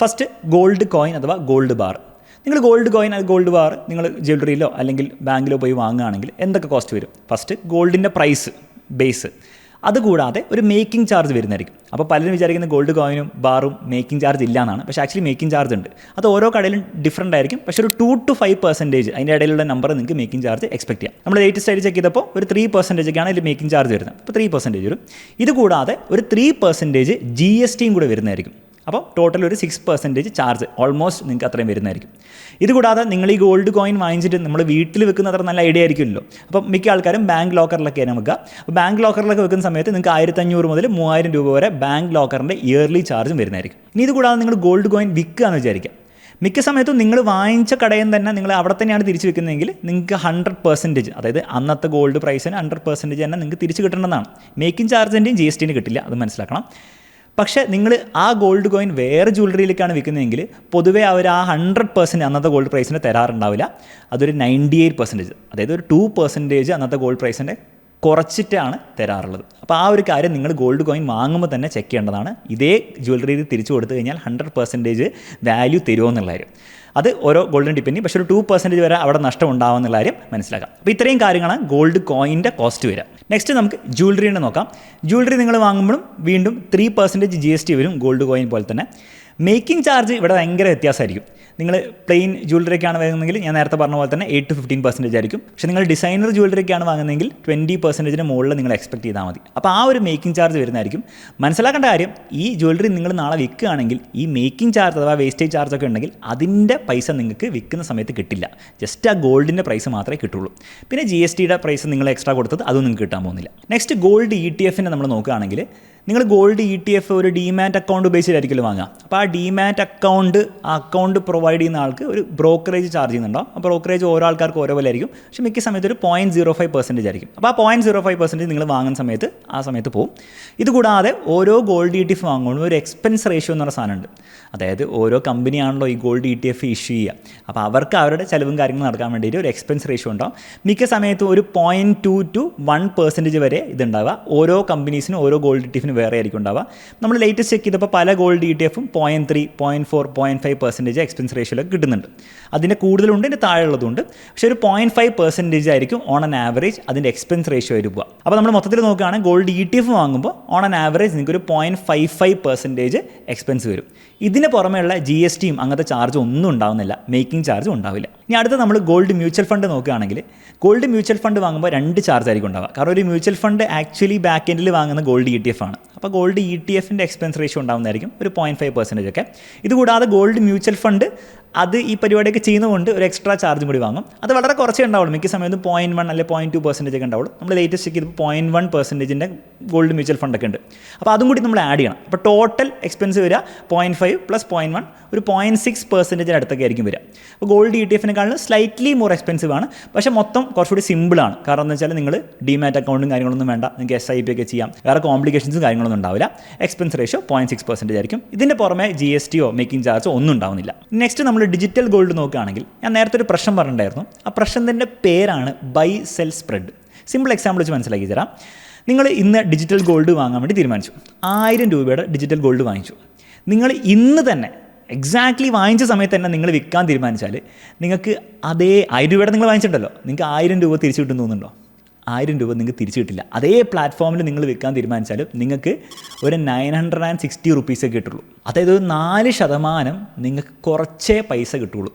ഫസ്റ്റ്, ഗോൾഡ് കോയിൻ അഥവാ ഗോൾഡ് ബാർ. നിങ്ങൾ ഗോൾഡ് കോയിൻ ഗോൾഡ് ബാർ നിങ്ങൾ ജ്വല്ലറിയിലോ അല്ലെങ്കിൽ ബാങ്കിലോ പോയി വാങ്ങുകയാണെങ്കിൽ എന്തൊക്കെ കോസ്റ്റ് വരും? ഫസ്റ്റ്, ഗോൾഡിൻ്റെ പ്രൈസ് ബേസ്, അതുകൂടാതെ ഒരു മേക്കിംഗ് ചാർജ് വരുന്നതായിരിക്കും. അപ്പോൾ പലരും വിചാരിക്കുന്ന ഗോൾഡ് കോയിനും ബാറും മേക്കിംഗ് ചാർജ് ഇല്ല എന്നാണ്. പക്ഷേ ആക്ച്വലി മേക്കിംഗ് ചാർജ് ഉണ്ട്. അത് ഓരോ കടയിലും ഡിഫറൻ്റ് ആയിരിക്കും. പക്ഷേ ഒരു 2 to 5% അതിൻ്റെ ഇടയിലുള്ള നമ്പർ നിങ്ങൾക്ക് മേക്കിംഗ് ചാർജ് എക്സ്പെക്ട് ചെയ്യാം. നമ്മൾ ലേറ്റസ്റ്റ് ആയിട്ട് ചെക്ക് ചെയ്തപ്പോൾ ഒരു 3% ഒക്കെയാണ് ഇതിൽ മേക്കിംഗ് ചാർജ് വരുന്നത്. അപ്പോൾ 3% വരും. ഇത് കൂടാതെ ഒരു 3% GST കൂടെ വരുന്നതായിരിക്കും. അപ്പോൾ ടോട്ടൽ ഒരു 6% ചാർജ് ഓൾമോസ്റ്റ് നിങ്ങൾക്ക് അത്രയും വരുന്നതായിരിക്കും. ഇതുകൂടാതെ നിങ്ങൾ ഈ ഗോൾഡ് കോയിൻ വാങ്ങിച്ചിട്ട് നമ്മൾ വീട്ടിൽ വെക്കുന്ന അത്ര നല്ല ഐഡിയ ആയിരിക്കുമല്ലോ. അപ്പം മിക്ക ആൾക്കാരും ബാങ്ക് ലോക്കറിലൊക്കെയാണ് വെക്കുക. അപ്പോൾ ബാങ്ക് ലോക്കറിലൊക്കെ വെക്കുന്ന സമയത്ത് നിങ്ങൾക്ക് 1500 മുതൽ 3000 രൂപ വരെ ബാങ്ക് ലോക്കറിൻ്റെ ഇയർലി ചാർജും വരുന്നതായിരിക്കും. ഇനി ഇതുകൂടാതെ നിങ്ങൾ ഗോൾഡ് കോയിൻ വിൽക്കുക എന്ന് വിചാരിക്കാം. മിക്ക സമയത്തും നിങ്ങൾ വാങ്ങിച്ച കടയിൽ തന്നെ നിങ്ങൾ അവിടെ തന്നെയാണ് തിരിച്ച് വെക്കുന്നതെങ്കിൽ നിങ്ങൾക്ക് 100%, അതായത് അന്നത്തെ ഗോൾഡ് പ്രൈസിന് 100% തന്നെ നിങ്ങൾക്ക് തിരിച്ച് കിട്ടേണ്ടതാണ്. മേക്കിംഗ് ചാർജിൻ്റെയും GST കിട്ടില്ല, അത് മനസ്സിലാക്കണം. പക്ഷേ നിങ്ങൾ ആ ഗോൾഡ് കോയിൻ വേറെ ജ്വല്ലറിയിലേക്കാണ് വിൽക്കുന്നതെങ്കിൽ പൊതുവേ അവർ ആ 100% അന്നത്തെ ഗോൾഡ് പ്രൈസിന് തരാറുണ്ടാവില്ല. അതൊരു 98%, അതായത് ഒരു 2% അന്നത്തെ ഗോൾഡ് പ്രൈസിൻ്റെ കുറച്ചിട്ടാണ് തരാറുള്ളത്. അപ്പോൾ ആ ഒരു കാര്യം നിങ്ങൾ ഗോൾഡ് കോയിൻ വാങ്ങുമ്പോൾ തന്നെ ചെക്ക് ചെയ്യേണ്ടതാണ്. ഇതേ ജ്വല്ലറിയിൽ തിരിച്ചു കൊടുത്തു കഴിഞ്ഞാൽ 100% വാല്യൂ തരുമോ എന്നുള്ള കാര്യം. അത് ഓരോ ഗോൾഡിന് ഡിപ്പെൻഡ് ചെയ്യും. പക്ഷേ ഒരു 2% വരെ അവിടെ നഷ്ടം ഉണ്ടാകുമെന്നുള്ള കാര്യം മനസ്സിലാക്കാം. അപ്പോൾ ഇത്രയും കാര്യങ്ങളാണ് ഗോൾഡ് കോയിൻ്റെ കോസ്റ്റ് വരിക. നെക്സ്റ്റ് നമുക്ക് ജ്വല്ലറിയുടെ നോക്കാം. ജ്വല്ലറി നിങ്ങൾ വാങ്ങുമ്പോഴും വീണ്ടും 3% GST വരും, ഗോൾഡ് കോയിൻ പോലെ തന്നെ. മേക്കിംഗ് ചാർജ് ഇവിടെ ഭയങ്കര വ്യത്യാസമായിരിക്കും. നിങ്ങൾ പ്ലെയിൻ ജ്വല്ലറിയൊക്കെയാണ് വാങ്ങുന്നതെങ്കിൽ ഞാൻ നേരത്തെ പറഞ്ഞ പോലെ തന്നെ 8 to 15% ആയിരിക്കും. പക്ഷേ നിങ്ങൾ ഡിസൈനർ ജ്വല്ലറിയൊക്കെയാണ് വാങ്ങുന്നതെങ്കിൽ 20% മുകളിൽ നിങ്ങൾ എക്സ്പെക്ട് ചെയ്താൽ മതി. അപ്പോൾ ആ ഒരു മേക്കിംഗ് ചാർജ് വരുന്നതായിരിക്കും. മനസ്സിലാക്കേണ്ട കാര്യം, ഈ ജ്വല്ലറി നിങ്ങൾ നാളെ വിൽക്കുകയാണെങ്കിൽ ഈ മേക്കിംഗ് ചാർജ് അഥവാ വേസ്റ്റേജ് ചാർജൊക്കെ ഉണ്ടെങ്കിൽ അതിൻ്റെ പൈസ നിങ്ങൾക്ക് വിൽക്കുന്ന സമയത്ത് കിട്ടില്ല. ജസ്റ്റ് ആ ഗോൾഡിൻ്റെ പ്രൈസ് മാത്രമേ കിട്ടുള്ളൂ. പിന്നെ GSTയുടെ പ്രൈസ് നിങ്ങൾ എക്സ്ട്രാ കൊടുത്തത് അതും നിങ്ങൾക്ക് കിട്ടാൻ പോകുന്നില്ല. നെക്സ്റ്റ് ഗോൾഡ് ETF നമ്മൾ നോക്കുകയാണെങ്കിൽ നിങ്ങൾ ഗോൾഡ് ETF ഒരു ഡിമാറ്റ് അക്കൗണ്ട് ബേസിലായിരിക്കുമല്ലോ വാങ്ങുക. അപ്പോൾ ആ ഡിമാറ്റ് അക്കൗണ്ട് പ്രൊവൈഡ് ചെയ്യുന്ന ആൾക്ക് ഒരു ബ്രോക്കറേജ് ചാർജ് ചെയ്യുന്നുണ്ടോ. ആ ബ്രോക്കറേജ് ഓരോ ആൾക്കാർക്ക് ഓരോ പോലെ ആയിരിക്കും. പക്ഷേ മിക്ക സമയത്ത് ഒരു 0.05% ആയിരിക്കും. അപ്പോൾ ആ 0.05% നിങ്ങൾ വാങ്ങുന്ന സമയത്ത് ആ സമയത്ത് പോകും. ഇതുകൂടാതെ ഓരോ ഗോൾഡ് ETF വാങ്ങുമ്പോഴും ഒരു എക്സ്പെൻസ് റേഷ്യോ എന്ന് പറഞ്ഞ സാധനമുണ്ട്. അതായത് ഓരോ കമ്പനിയാണല്ലോ ഈ ഗോൾഡ് ETF ഇഷ്യൂ ചെയ്യുക. അപ്പോൾ അവർക്ക് അവരുടെ ചിലവും കാര്യങ്ങളും നടക്കാൻ വേണ്ടിയിട്ട് ഒരു എക്സ്പെൻസ് റേഷ്യോ ഉണ്ടാവും. മിക്ക സമയത്തും ഒരു 0.2 to 1% വരെ ഇതുണ്ടാവുക. ഓരോ കമ്പനീസിനും ഓരോ ഗോൾഡ് ETF വേറെ ആയിരിക്കും ഉണ്ടാവുക. നമ്മൾ ലേറ്റസ്റ്റ് ചെക്ക് ചെയ്തപ്പോൾ പല ഗോൾഡ് ETF 0.3, 0.4, 0.5% എക്സ്പെൻസ് റേഷ്യോയിലൊക്കെ കിട്ടുന്നുണ്ട്. അതിൻ്റെ കൂടുതലുണ്ട്, ഇതിൻ്റെ താഴെയുള്ളതുണ്ട്. പക്ഷേ ഒരു 0.5% ആയിരിക്കും ഓൺ ആൻ ആവറേജ് അതിൻ്റെ എക്സ്പെൻസ് റേഷ്യോ ആയിട്ട് പോവുക. അപ്പോൾ നമ്മൾ മൊത്തത്തിൽ നോക്കുകയാണെങ്കിൽ ഗോൾഡ് ETF വാങ്ങുമ്പോൾ ഓൺ ആൻ ആവറേജ് നിങ്ങൾക്ക് ഒരു 0.55% എക്സ്പെൻസ് വരും. ഇതിന് പുറമെയുള്ള GSTയും അങ്ങനത്തെ ചാർജ് ഒന്നും ഉണ്ടാവുന്നില്ല, മേക്കിംഗ് ചാർജും ഉണ്ടാവില്ല. ഇനി അടുത്ത് നമ്മൾ ഗോൾഡ് മ്യൂച്വൽ ഫണ്ട് നോക്കുകയാണെങ്കിൽ ഗോൾഡ് മ്യൂച്വൽ ഫണ്ട് വാങ്ങുമ്പോൾ 2 ചാർജ് ആയിരിക്കും ഉണ്ടാവുക. കാരണം ഒരു മ്യൂച്വൽ ഫണ്ട് ആക്ച്വലി ബാക്ക് എൻഡിൽ വാങ്ങുന്ന ഗോൾഡ് ETF ആണ്. അപ്പോൾ ഗോൾഡ് ETF-ൻ്റെ എക്സ്പെൻസ് റേഷ്യോ ഉണ്ടാകുന്നതായിരിക്കും ഒരു 0.5% ഒക്കെ. ഇതുകൂടാതെ ഗോൾഡ് മ്യൂച്വൽ ഫണ്ട് അത് ഈ പരിപാടിയൊക്കെ ചെയ്യുന്നതുകൊണ്ട് ഒരു എക്സ്ട്രാ ചാർജും കൂടി വാങ്ങും. അത് വളരെ കുറച്ചേ ഉണ്ടാവുള്ളൂ. മിക്ക സമയത്തും 0.1 അല്ലെങ്കിൽ 0.2% ഒക്കെ ഉണ്ടാവുള്ളൂ. നമ്മൾ ലേറ്റസ്റ്റ് ചെക്ക് ചെയ്തപ്പോൾ 0.1% ഗോൾഡ് മ്യൂച്വൽ ഫണ്ടൊക്കെ ഉണ്ട്. അപ്പോൾ അതും കൂടി നമ്മൾ ആഡ് ചെയ്യണം. അപ്പോൾ ടോട്ടൽ എക്സ്പെൻസ് വരിക 0.5 + 0.1 ഒരു 0.6% അടുത്തൊക്കെ ആയിരിക്കും വരിക. അപ്പോൾ ഗോൾഡ് ETF-നെക്കാളും സ്ലൈറ്റ്ലി മോർ എക്സ്പെൻസീവ് ആണ്. പക്ഷേ മൊത്തം കുറച്ചുകൂടി സിമ്പിളാണ്. കാരണം എന്ന് വെച്ചാൽ നിങ്ങൾ ഡിമാറ്റ് അക്കൗണ്ടും കാര്യങ്ങളൊന്നും വേണ്ട, നിങ്ങൾക്ക് SIP ഒക്കെ ചെയ്യാം, വേറെ കോംപ്ലിക്കേഷൻസും കാര്യങ്ങളൊന്നും ഉണ്ടാവില്ല. എക്സ്പെൻസ് റേഷ്യോ 0.6% ആയിരിക്കും. ഇതിൻ്റെ പുറമെ GSTയോ മേക്കിംഗ് ചാർജോ ഒന്നും ഉണ്ടാവുന്നില്ല. നെക്സ്റ്റ് നമ്മൾ ഡിജിറ്റൽ ഗോൾഡ് നോക്കുകയാണെങ്കിൽ ഞാൻ നേരത്തെ ഒരു പ്രശ്നം പറഞ്ഞിട്ടുണ്ടായിരുന്നു. ആ പ്രശ്നത്തിൻ്റെ പേരാണ് buy sell spread. Simple example വെച്ച് മനസ്സിലാക്കി തരാം. നിങ്ങൾ ഇന്ന് ഡിജിറ്റൽ ഗോൾഡ് വാങ്ങാൻ വേണ്ടി തീരുമാനിച്ചു. 1000 രൂപയുടെ ഡിജിറ്റൽ ഗോൾഡ് വാങ്ങിച്ചു. നിങ്ങൾ ഇന്ന് തന്നെ എക്സാക്ട്ലി വാങ്ങിച്ച സമയത്ത് തന്നെ നിങ്ങൾ വിൽക്കാൻ തീരുമാനിച്ചാൽ നിങ്ങൾക്ക് അതേ 1000 രൂപയുടെ നിങ്ങൾ വാങ്ങിച്ചിട്ടുണ്ടല്ലോ, നിങ്ങൾക്ക് 1000 രൂപ തിരിച്ചു കിട്ടും തോന്നുന്നുണ്ടോ? 1000 രൂപ നിങ്ങൾക്ക് തിരിച്ചു കിട്ടില്ല. അതേ പ്ലാറ്റ്ഫോമിൽ നിങ്ങൾ വിൽക്കാൻ തീരുമാനിച്ചാലും നിങ്ങൾക്ക് ഒരു 960 റുപ്പീസേ കിട്ടുള്ളൂ. അതായത് 4% നിങ്ങൾക്ക് കുറച്ചേ പൈസ കിട്ടുള്ളൂ.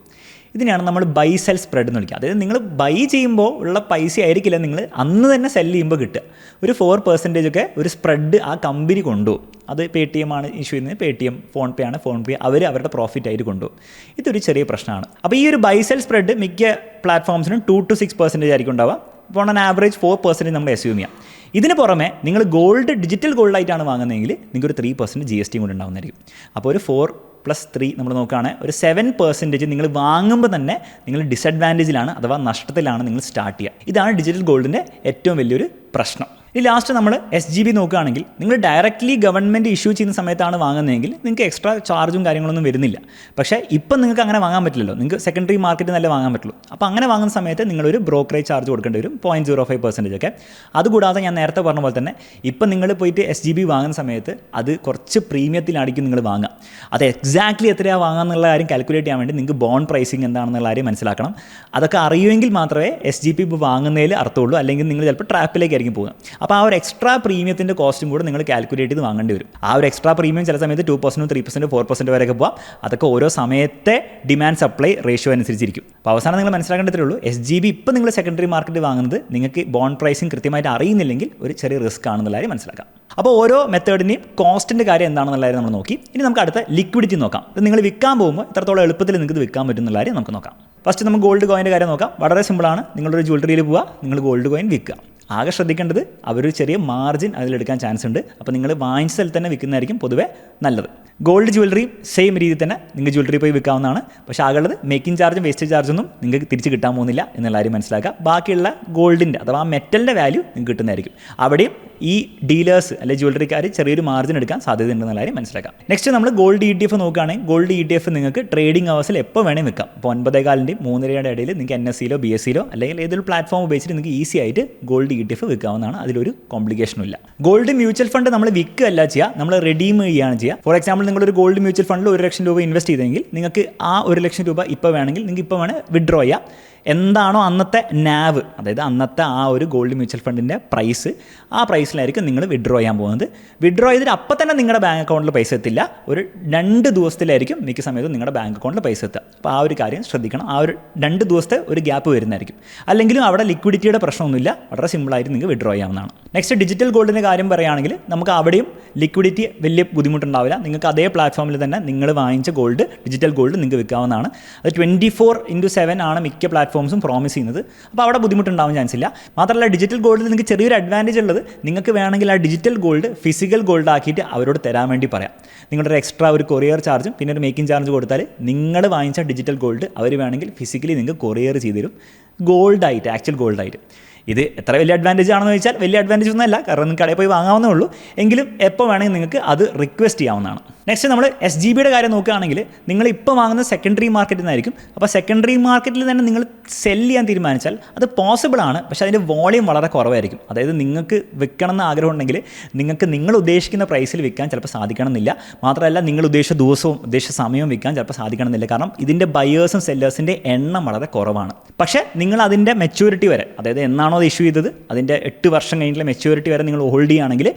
ഇതിനെയാണ് നമ്മൾ ബൈ സെൽ സ്പ്രെഡ് എന്ന് വിളിക്കുക. അതായത് നിങ്ങൾ ബൈ ചെയ്യുമ്പോൾ ഉള്ള പൈസ ആയിരിക്കില്ല നിങ്ങൾ അന്ന് തന്നെ സെല് ചെയ്യുമ്പോൾ കിട്ടുക. ഒരു 4% ഒക്കെ ഒരു സ്പ്രെഡ് ആ കമ്പനി കൊണ്ടുപോകും. അത് Paytm ആണ് ഇഷ്യൂ ചെയ്യുന്നത്. Paytm, ഫോൺപേ ആണ്, ഫോൺപേ അവരുടെ പ്രോഫിറ്റ് ആയിട്ട് കൊണ്ടുപോകും. ഇതൊരു ചെറിയ പ്രശ്നമാണ്. അപ്പോൾ ഈ ഒരു ബൈ സെൽ സ്പ്രെഡ് മിക്ക പ്ലാറ്റ്ഫോംസിനും 2 to 6% ആയിരിക്കും ഉണ്ടാവുക. ഇപ്പോൾ ഓൺ ആവറേജ് 4% നമ്മൾ അസ്യൂം ചെയ്യാം. ഇതിന് പുറമെ നിങ്ങൾ ഗോൾഡ് ഡിജിറ്റൽ ഗോൾഡായിട്ടാണ് വാങ്ങുന്നതെങ്കിൽ നിങ്ങൾക്ക് ഒരു 3% GST കൂടി ഉണ്ടാകുന്നതായിരിക്കും. അപ്പോൾ ഒരു 4 + 3 നമ്മൾ നോക്കുകയാണെങ്കിൽ ഒരു 7% നിങ്ങൾ വാങ്ങുമ്പോൾ തന്നെ നിങ്ങൾ ഡിസഡ്വാൻറ്റേജിലാണ് അഥവാ നഷ്ടത്തിലാണ് നിങ്ങൾ സ്റ്റാർട്ട് ചെയ്യുക. ഇതാണ് ഡിജിറ്റൽ ഗോൾഡിൻ്റെ ഏറ്റവും വലിയൊരു പ്രശ്നം. ഈ ലാസ്റ്റ് നമ്മൾ SGB നോക്കുകയാണെങ്കിൽ നിങ്ങൾ ഡയറക്റ്റ്ലി ഗവൺമെൻറ് ഇഷ്യൂ ചെയ്യുന്ന സമയത്താണ് വാങ്ങുന്നതെങ്കിൽ നിങ്ങൾക്ക് എക്സ്ട്രാ ചാർജും കാര്യങ്ങളൊന്നും വരുന്നില്ല. പക്ഷേ ഇപ്പം നിങ്ങൾക്ക് അങ്ങനെ വാങ്ങാൻ പറ്റില്ലല്ലോ, നിങ്ങൾക്ക് സെക്കൻഡറി മാർക്കറ്റിൽ നല്ല വാങ്ങാൻ പറ്റുള്ളൂ. അപ്പോൾ അങ്ങനെ വാങ്ങുന്ന സമയത്ത് നിങ്ങളൊരു ബ്രോക്കറേജ് ചാർജ് കൊടുക്കേണ്ടി വരും 0.05% ഒക്കെ. അതുകൂടാതെ ഞാൻ നേരത്തെ പറഞ്ഞ പോലെ തന്നെ ഇപ്പം നിങ്ങൾ പോയിട്ട് SGB വാങ്ങുന്ന സമയത്ത് അത് കുറച്ച് പ്രീമിയത്തിലായിരിക്കും നിങ്ങൾ വാങ്ങുക. അത് എക്സാക്ട്ലി എത്രയാണ് വാങ്ങുക എന്നുള്ള കാര്യം കാൽക്കുലേറ്റ് ചെയ്യാൻ വേണ്ടി നിങ്ങൾക്ക് ബോണ്ട് പ്രൈസിങ് എന്താണെന്നുള്ള കാര്യം മനസ്സിലാക്കണം. അതൊക്കെ അറിയുമെങ്കിൽ മാത്രമേ SGB വാങ്ങുന്നതിൽ അർത്ഥമുള്ളൂ. അല്ലെങ്കിൽ നിങ്ങൾ ചിലപ്പോൾ ട്രാപ്പിലേക്കായിരിക്കും പോകുക. അപ്പോൾ ആ ഒരു എക്സ്ട്രാ പ്രീമിയത്തിൻ്റെ കോസ്റ്റും കൂടെ നിങ്ങൾ കാൽക്കുലേറ്റ് ചെയ്ത് വാങ്ങേണ്ടി വരും. ആ ഒരു എക്സ്ട്രാ പ്രീമിയം ചില സമയത്ത് 2%, 3%, 4% വരെയൊക്കെ പോകാം. അതൊക്കെ ഓരോ സമയത്തെ ഡിമാൻഡ് സപ്ലൈ റേഷ്യോ അനുസരിച്ചിരിക്കും. അപ്പോൾ അവസാനം നിങ്ങൾ മനസ്സിലാക്കേണ്ടതേ ഉള്ളൂ, SGB ഇപ്പോൾ നിങ്ങൾ സെക്കൻഡറി മാർക്കറ്റ് വാങ്ങുന്നത് നിങ്ങൾക്ക് ബോണ്ട് പ്രൈസിങ് കൃത്യമായിട്ട് അറിയുന്നില്ലെങ്കിൽ ഒരു ചെറിയ റിസ്ക് ആണെന്നുള്ള കാര്യം മനസ്സിലാക്കാം. അപ്പോൾ ഓരോ മെത്തേഡിൻ്റെയും കോസ്റ്റിൻ്റെ കാര്യം എന്താണെന്നുള്ള കാര്യം നമ്മൾ നോക്കി. ഇനി നമുക്ക് അടുത്ത ലിക്വിഡിറ്റി നോക്കാം. ഇത് നിങ്ങൾ വിൽക്കാൻ പോകുമ്പോൾ എത്രത്തോളം എളുപ്പത്തിൽ നിങ്ങൾക്ക് ഇത് വിൽക്കാൻ പറ്റുന്ന കാര്യം നമുക്ക് നോക്കാം. ഫസ്റ്റ് നമുക്ക് ഗോൾഡ് കോയിൻ്റെ കാര്യം നോക്കാം. വളരെ സിമ്പിളാണ്. നിങ്ങളൊരു ജ്വല്ലറിയിൽ പോവുക, നിങ്ങൾ ഗോൾഡ് കോയിൻ വിൽക്കുക. ആകെ ശ്രദ്ധിക്കേണ്ടത് അവരൊരു ചെറിയ മാർജിൻ അതിലെടുക്കാൻ ചാൻസ് ഉണ്ട്. അപ്പോൾ നിങ്ങൾ വാങ്ങിച്ച സ്ഥലത്ത് തന്നെ വിൽക്കുന്നതായിരിക്കും പൊതുവെ നല്ലത്. ഗോൾഡ് ജ്വല്ലറിയും സെയിം രീതിയിൽ തന്നെ നിങ്ങൾക്ക് ജ്വല്ലറി പോയി വിൽക്കാവുന്നതാണ്. പക്ഷേ ആകുള്ളത് മേക്കിംഗ് ചാർജും വേസ്റ്റേജ് ചാർജൊന്നും നിങ്ങൾക്ക് തിരിച്ച് കിട്ടാൻ പോകുന്നില്ല എന്നുള്ള കാര്യം മനസ്സിലാക്കുക. ബാക്കിയുള്ള ഗോൾഡിൻ്റെ അഥവാ മെറ്റലിൻ്റെ വാല്യൂ നിങ്ങൾക്ക് കിട്ടുന്നതായിരിക്കും. അവിടെയും ഈ ഡീലേഴ്സ് അല്ലെങ്കിൽ ജ്വല്ലറിക്കാർ ചെറിയൊരു മാർജിൻ എടുക്കാൻ സാധ്യതയുണ്ടെന്ന കാര്യം മനസ്സിലാക്കാം. നെക്സ്റ്റ് നമ്മൾ ഗോൾഡ് ETF നോക്കുകയാണെങ്കിൽ ഗോൾഡ് ETF നിങ്ങൾക്ക് ട്രേഡിംഗ് അവേഴ്സിൽ എപ്പോൾ വേണമെങ്കിൽ വിൽക്കാം. ഇപ്പോൾ 9:15-ൻ്റെയും 3:30-യുടെ ഇടയിൽ നിങ്ങൾക്ക് NSE-ലോ BSE-ലോ അല്ലെങ്കിൽ ഏതൊരു പ്ലാറ്റ്ഫോം ഉപയോഗിച്ചിട്ട് നിങ്ങൾക്ക് ഈസി ആയിട്ട് ഗോൾഡ് ETF വിൽക്കാവുന്നതാണ്. അതിലൊരു കോംപ്ലിക്കേഷനും ഇല്ല. ഗോൾഡ് മ്യൂച്വൽ ഫണ്ട് നമ്മൾ വിൽക്കുകയല്ല ചെയ്യുക, നമ്മൾ റെഡീം ചെയ്യുകയാണ് ചെയ്യുക. ഫോർ എക്സാമ്പിൾ നിങ്ങളൊരു ഗോൾഡ് മ്യൂച്വൽ ഫണ്ടിൽ 1 ലക്ഷം രൂപ ഇൻവെസ്റ്റ് ചെയ്തെങ്കിൽ നിങ്ങൾക്ക് ആ 1 ലക്ഷം രൂപ ഇപ്പോൾ വേണമെങ്കിൽ നിങ്ങൾക്ക് ഇപ്പോൾ വേണേൽ വിഡ്രോ ചെയ്യാം. എന്താണോ അന്നത്തെ നാവ്, അതായത് അന്നത്തെ ആ ഒരു ഗോൾഡ് മ്യൂച്വൽ ഫണ്ടിൻ്റെ പ്രൈസ്, ആ പ്രൈസിലായിരിക്കും നിങ്ങൾ വിഡ്രോ ചെയ്യാൻ പോകുന്നത്. വിഡ്രോ ചെയ്തിട്ട് അപ്പം തന്നെ നിങ്ങളുടെ ബാങ്ക് അക്കൗണ്ടിൽ പൈസ എത്തില്ല. ഒരു 2 ദിവസത്തിലായിരിക്കും മിക്ക സമയത്തും നിങ്ങളുടെ ബാങ്ക് അക്കൗണ്ടിൽ പൈസ എത്തുക. അപ്പോൾ ആ ഒരു കാര്യം ശ്രദ്ധിക്കണം. ആ ഒരു 2 ദിവസത്തെ ഒരു ഗ്യാപ്പ് വരുന്നതായിരിക്കും. അല്ലെങ്കിലും അവിടെ ലിക്വിഡിറ്റിയുടെ പ്രശ്നമൊന്നുമില്ല, വളരെ സിമ്പിളായിട്ട് നിങ്ങൾക്ക് വിഡ്രോ ചെയ്യാവുന്നതാണ്. നെക്സ്റ്റ് ഡിജിറ്റൽ ഗോൾഡിൻ്റെ കാര്യം പറയുകയാണെങ്കിൽ നമുക്ക് അവിടെയും ലിക്വിഡിറ്റി വലിയ ബുദ്ധിമുട്ടുണ്ടാവില്ല. നിങ്ങൾക്ക് അതേ പ്ലാറ്റ്ഫോമിൽ തന്നെ നിങ്ങൾ വാങ്ങിച്ച ഗോൾഡ്, ഡിജിറ്റൽ ഗോൾഡ് നിങ്ങൾക്ക് വിൽക്കാവുന്നതാണ്. അത് 24/7 ആണ് മിക്ക പ്ലാറ്റ്ഫോംസും പ്രോമിസ് ചെയ്യുന്നത്. അപ്പോൾ അവിടെ ബുദ്ധിമുട്ടുണ്ടാവാൻ ചാൻസ് ഇല്ല. മാത്രമല്ല ഡിജിറ്റൽ ഗോൾഡിൽ നിങ്ങൾക്ക് ചെറിയൊരു അഡ്വാൻറ്റേജ് ഉള്ളത്, നിങ്ങൾക്ക് വേണമെങ്കിൽ ആ ഡിജിറ്റൽ ഗോൾഡ് ഫിസിക്കൽ ഗോൾഡ് ആക്കിയിട്ട് അവരോട് തരാൻ വേണ്ടി പറയാം. നിങ്ങളുടെ ഒരു എക്സ്ട്രാ ഒരു കൊറിയർ ചാർജും പിന്നെ ഒരു മേക്കിംഗ് ചാർജ് കൊടുത്താൽ നിങ്ങൾ വാങ്ങിച്ച ഡിജിറ്റൽ ഗോൾഡ് അവർ വേണമെങ്കിൽ ഫിസിക്കലി നിങ്ങൾക്ക് കൊറിയർ ചെയ്ത് തരും, ഗോൾഡായിട്ട്, ആക്ച്വൽ ഗോൾഡായിട്ട്. ഇത് എത്ര വലിയ അഡ്വാൻറ്റേജ് ആണെന്ന് ചോദിച്ചാൽ വലിയ അഡ്വാൻറ്റേജ് ഒന്നുമല്ല, കാരണം നിങ്ങൾക്ക് കടയിൽ പോയി വാങ്ങാവുന്നേ ഉള്ളൂ. എങ്കിലും എപ്പോൾ വേണമെങ്കിൽ നിങ്ങൾക്ക് അത് റിക്വസ്റ്റ് ചെയ്യാവുന്നതാണ്. നെക്സ്റ്റ് നമ്മൾ SGBയുടെ കാര്യം നോക്കുകയാണെങ്കിൽ നിങ്ങൾ ഇപ്പോൾ വാങ്ങുന്ന സെക്കൻഡറി മാർക്കറ്റിൽ നിന്നായിരിക്കും. അപ്പോൾ സെക്കൻഡറി മാർക്കറ്റിൽ തന്നെ നിങ്ങൾ സെല്ല് ചെയ്യാൻ തീരുമാനിച്ചാൽ അത് പോസിബിൾ ആണ്, പക്ഷേ അതിൻ്റെ വോളിയം വളരെ കുറവായിരിക്കും. അതായത് നിങ്ങൾക്ക് വിൽക്കണം എന്ന് ആഗ്രഹം ഉണ്ടെങ്കിൽ നിങ്ങൾക്ക് നിങ്ങൾ ഉദ്ദേശിക്കുന്ന പ്രൈസിൽ വിൽക്കാൻ ചിലപ്പോൾ സാധിക്കണമെന്നില്ല. മാത്രമല്ല നിങ്ങൾ ഉദ്ദേശിച്ച ദിവസവും ഉദ്ദേശിച്ച സമയവും വിൽക്കാൻ ചിലപ്പോൾ സാധിക്കണമെന്നില്ല. കാരണം ഇതിൻ്റെ ബയേഴ്സും സെല്ലേഴ്സിൻ്റെ എണ്ണം വളരെ കുറവാണ്. പക്ഷേ നിങ്ങൾ അതിൻ്റെ മെച്യൂരിറ്റി വരെ, അതായത് എന്നാണോ അത് ഇഷ്യൂ ചെയ്തത് അതിൻ്റെ 8 വർഷം കഴിഞ്ഞിട്ടുള്ള മെച്യൂരിറ്റി വരെ നിങ്ങൾ ഹോൾഡ് ചെയ്യുകയാണെങ്കിൽ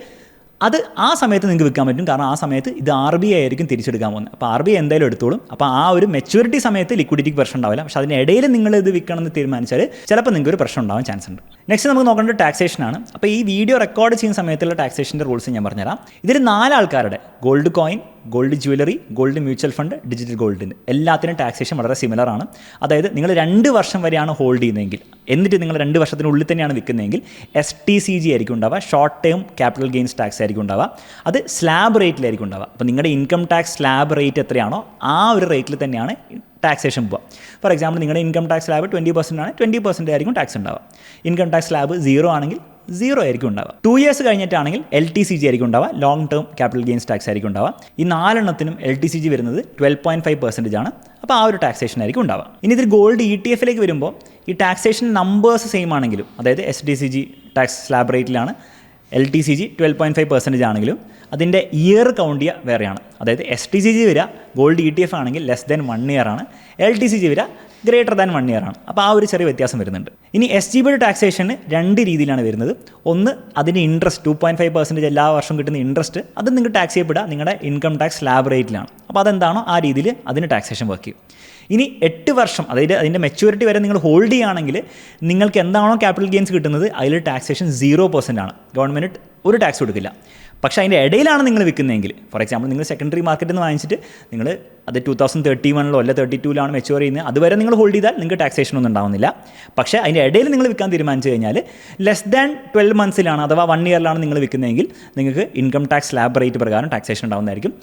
അത് ആ സമയത്ത് നിങ്ങൾക്ക് വിൽക്കാൻ പറ്റും. കാരണം ആ സമയത്ത് ഇത് RBI ആയിരിക്കും തിരിച്ചെടുക്കാൻ പോകുന്നത്. അപ്പോൾ RBI എന്തായാലും എടുത്തോളും. അപ്പോൾ ആ ഒരു മെച്യൂരിറ്റി സമയത്ത് ലിക്വിഡിറ്റിക്ക് പ്രശ്നം ഉണ്ടാവില്ല. പക്ഷേ അതിനിടയിൽ നിങ്ങൾ ഇത് വിൽക്കണം എന്ന് തീരുമാനിച്ചാൽ ചിലപ്പോൾ നിങ്ങൾക്ക് ഒരു പ്രശ്നം ഉണ്ടാവാൻ ചാൻസ് ഉണ്ട്. നെക്സ്റ്റ് നമുക്ക് നോക്കേണ്ടത് ടാക്സേഷനാണ്. അപ്പോൾ ഈ വീഡിയോ റെക്കോർഡ് ചെയ്യുന്ന സമയത്തുള്ള ടാക്സേഷൻ്റെ റൂൾസ് ഞാൻ പറഞ്ഞുതരാം. ഇതിൽ 4 ആൾക്കാരുടെ gold coin, gold jewellery, gold mutual fund, digital ഗോൾഡിന് എല്ലാത്തിനും ടാക്സേഷൻ വളരെ സിമിലർ ആണ്. അതായത് നിങ്ങൾ 2 വർഷം വരെയാണ് ഹോൾഡ് ചെയ്യുന്നതെങ്കിൽ, എന്നിട്ട് നിങ്ങൾ 2 വർഷത്തിനുള്ളിൽ തന്നെയാണ് വിൽക്കുന്നതെങ്കിൽ STCG ആയിരിക്കും ഉണ്ടാവുക, short term capital gains tax ആയിരിക്കും ഉണ്ടാവുക. അത് സ്ലാബ് റേറ്റിലായിരിക്കും ഉണ്ടാവുക. അപ്പോൾ നിങ്ങളുടെ ഇൻകം ടാക്സ് സ്ലാബ് റേറ്റ് എത്രയാണോ ആ ഒരു റേറ്റിൽ തന്നെയാണ് ടാക്സേഷൻ പോവുക. ഫോർ എക്സാമ്പിൾ നിങ്ങളുടെ ഇൻകം ടാക്സ് സ്ലാബ് 20% ആണ്, 20% ആയിരിക്കും ടാക്സ് ഉണ്ടാവുക. ഇൻകം ടാക്സ് സ്ലാബ് 0 ആണെങ്കിൽ 0 ആയിരിക്കും ഉണ്ടാവുക. 2 ഇയേഴ്സ് കഴിഞ്ഞിട്ടാണെങ്കിൽ LTCG ആയിരിക്കും ഉണ്ടാവുക, long term capital gains tax ആയിരിക്കും ഉണ്ടാവുക. ഈ 4 എണ്ണത്തിനും LTCG വരുന്നത് 12.5% ആണ്. അപ്പോൾ ആ ഒരു ടാക്സേഷൻ ആയിരിക്കും ഉണ്ടാവുക. ഇനി ഇതിൽ ഗോൾഡ് ETF-ലേക്ക് വരുമ്പോൾ ഈ ടാക്സേഷൻ നമ്പേഴ്സ് സെയിം ആണെങ്കിലും, അതായത് STCG ടാക്സ് സ്ലാബ് റേറ്റിലാണ്, LTCG 12.5% ആണെങ്കിലും അതിൻ്റെ ഇയർ കൗണ്ട് ചെയ്യുക വേറെയാണ്. അതായത് STCG വരിക ഗോൾഡ് ETF ആണെങ്കിൽ <1 year ആണ്, LTCG വരിക <1 year ആണ്. അപ്പോൾ ആ ഒരു ചെറിയ വ്യത്യാസം വരുന്നുണ്ട്. ഇനി SGBയുടെ ടാക്സേഷന് 2 രീതിയിലാണ് വരുന്നത്. ഒന്ന് അതിൻ്റെ ഇൻട്രസ്റ്റ് 2.5% എല്ലാ വർഷവും കിട്ടുന്ന ഇൻട്രസ്റ്റ്, അത് നിങ്ങൾക്ക് ടാക്സ് ചെയ്യപ്പെടുക നിങ്ങളുടെ ഇൻകം ടാക്സ് സ്ലാബ് റേറ്റിലാണ്. അപ്പോൾ അതെന്താണോ ആ രീതിയിൽ അതിന് ടാക്സേഷൻ വർക്ക് ചെയ്യും. ഇനി 8 വർഷം, അതായത് അതിൻ്റെ മെച്യൂരിറ്റി വരെ നിങ്ങൾ ഹോൾഡ് ചെയ്യുകയാണെങ്കിൽ നിങ്ങൾക്ക് എന്താണോ ക്യാപിറ്റൽ ഗെയിൻസ് കിട്ടുന്നത് അതിൽ ടാക്സേഷൻ 0% ആണ്. ഗവൺമെൻറ് ഒരു ടാക്സ് കൊടുക്കില്ല. പക്ഷേ അതിൻ്റെ ഇടയിലാണ് നിങ്ങൾ വിൽക്കുന്നതെങ്കിൽ, ഫോർ എക്സാമ്പിൾ നിങ്ങൾ സെക്കൻഡറി മാർക്കറ്റിൽ നിന്ന് വാങ്ങിച്ചിട്ട് നിങ്ങൾ അത് 2031 അല്ല 32 മെച്യൂർ ചെയ്യുന്നത്, അതുവരെ നിങ്ങൾ ഹോൾഡ് ചെയ്താൽ നിങ്ങൾക്ക് ടാക്സേഷൻ ഒന്നും ഉണ്ടാവുന്നില്ല. പക്ഷേ അതിൻ്റെ ഇടയിൽ നിങ്ങൾ വിൽക്കാൻ തീരുമാനിച്ചു കഴിഞ്ഞാൽ <12 months അഥവാ 1 year നിങ്ങൾ വിൽക്കുന്നതെങ്കിൽ നിങ്ങൾക്ക് ഇൻകം ടാക്സ് സ്ലാബ് റേറ്റ് പ്രകാരം ടാക്സേഷൻ ഉണ്ടാവുന്നതായിരിക്കും.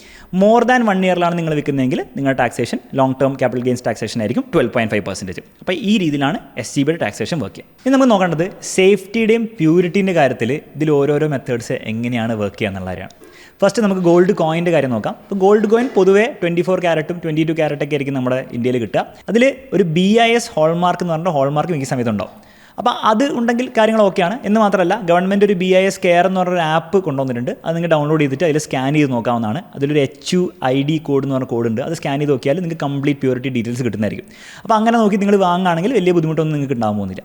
മോർ ദാൻ 1 year നിങ്ങൾ വിൽക്കുന്നതെങ്കിൽ നിങ്ങളുടെ taxation long term capital gains taxation ആയിരിക്കും 12.5%. അപ്പോൾ ഈ രീതിയിലാണ് SGBയുടെ ടാക്സേഷൻ വർക്ക് ചെയ്യുക. ഇനി നമുക്ക് നോക്കേണ്ടത് സേഫ്റ്റിയുടെയും പ്യൂരിറ്റീൻ്റെ കാര്യത്തിൽ ഇതിൽ ഓരോരോ മെത്തേഡ്സ് എങ്ങനെയാണ് വർക്ക് ചെയ്യുക എന്നുള്ള കാര്യമാണ്. ഫസ്റ്റ് നമുക്ക് ഗോൾഡ് കോയിൻ്റെ കാര്യം നോക്കാം. ഇപ്പോൾ ഗോൾഡ് കോയിൻ പൊതുവേ 24 കാരറ്റും 22 കാരറ്റൊക്കെ ആയിരിക്കും നമ്മുടെ ഇന്ത്യയിൽ കിട്ടുക. അതിൽ ഒരു BIS ഹോൾമാർക്ക് എന്ന് പറഞ്ഞാൽ ഹോൾമാർക്ക് മിക്ക സമയത്തുണ്ടാവും. അപ്പോൾ അത് ഉണ്ടെങ്കിൽ കാര്യങ്ങൾ ഓക്കെയാണ്. എന്ന് മാത്രമല്ല ഗവൺമെൻറ് ഒരു BIS കെയർ എന്ന് പറഞ്ഞൊരു ആപ്പ് കൊണ്ടുവന്നിട്ടുണ്ട്. അത് നിങ്ങൾ ഡൗൺലോഡ് ചെയ്തിട്ട് അതിൽ സ്കാൻ ചെയ്ത് നോക്കാവുന്നതാണ്. അതിലൊരു HUID കോഡ് എന്ന് പറഞ്ഞ കോഡുണ്ട്. അത് സ്കാൻ ചെയ്ത് നോക്കിയാൽ നിങ്ങൾക്ക് കംപ്ലീറ്റ് പ്യൂരിറ്റി ഡീറ്റെയിൽസ് കിട്ടുന്നതായിരിക്കും. അപ്പോൾ അങ്ങനെ നോക്കി നിങ്ങൾ വാങ്ങുകയാണെങ്കിൽ വലിയ ബുദ്ധിമുട്ടൊന്നും നിങ്ങൾക്ക് ഉണ്ടാകാൻ പോകുന്നില്ല.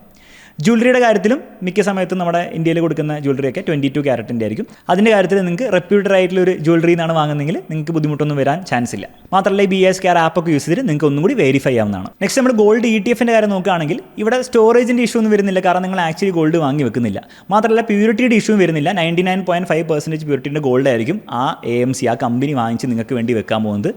ജ്വല്ലറിയുടെ കാര്യത്തിലും മിക്ക സമയത്തും നമ്മുടെ ഇന്ത്യയിൽ കൊടുക്കുന്ന ജ്വല്ലറിയൊക്കെ 22 ക്യാരറ്റിൻ്റെ ആയിരിക്കും. അതിൻ്റെ കാര്യത്തിൽ നിങ്ങൾക്ക് റെപ്യൂട്ടഡ് ആയിട്ടുള്ള ഒരു ജ്വല്ലറി എന്നാണ് വാങ്ങുന്നതെങ്കിൽ നിങ്ങൾക്ക് ബുദ്ധിമുട്ടൊന്നും വരാൻ ചാൻസ് ഇല്ല. മാത്രമല്ല ഈ BIS ആപ്പൊക്കെ യൂസ് ചെയ്തിട്ട് നിങ്ങൾക്ക് ഒന്നും കൂടി വെരിഫൈ ആവുന്നതാണ്. നെക്സ്റ്റ് നമ്മൾ ഗോൾഡ് ETF കാര്യം നോക്കുകയാണെങ്കിൽ ഇവിടെ സ്റ്റോറേജിൻ്റെ ഇഷ്യൂ ഒന്നും വരുന്നില്ല, കാരണം നിങ്ങൾ ആക്ച്വലി ഗോൾഡ് വാങ്ങി വെക്കുന്നില്ല. മാത്രമല്ല പ്യൂരിറ്റിയുടെ ഇഷ്യൂ വരുന്നില്ല. 99.5% പ്യൂരിറ്റിൻ്റെ ഗോൾഡ് ആയിരിക്കും ആ AMC ആ കമ്പനി വാങ്ങിച്ച് നിങ്ങൾക്ക് വേണ്ടി വെക്കാൻ പോകുന്നത്.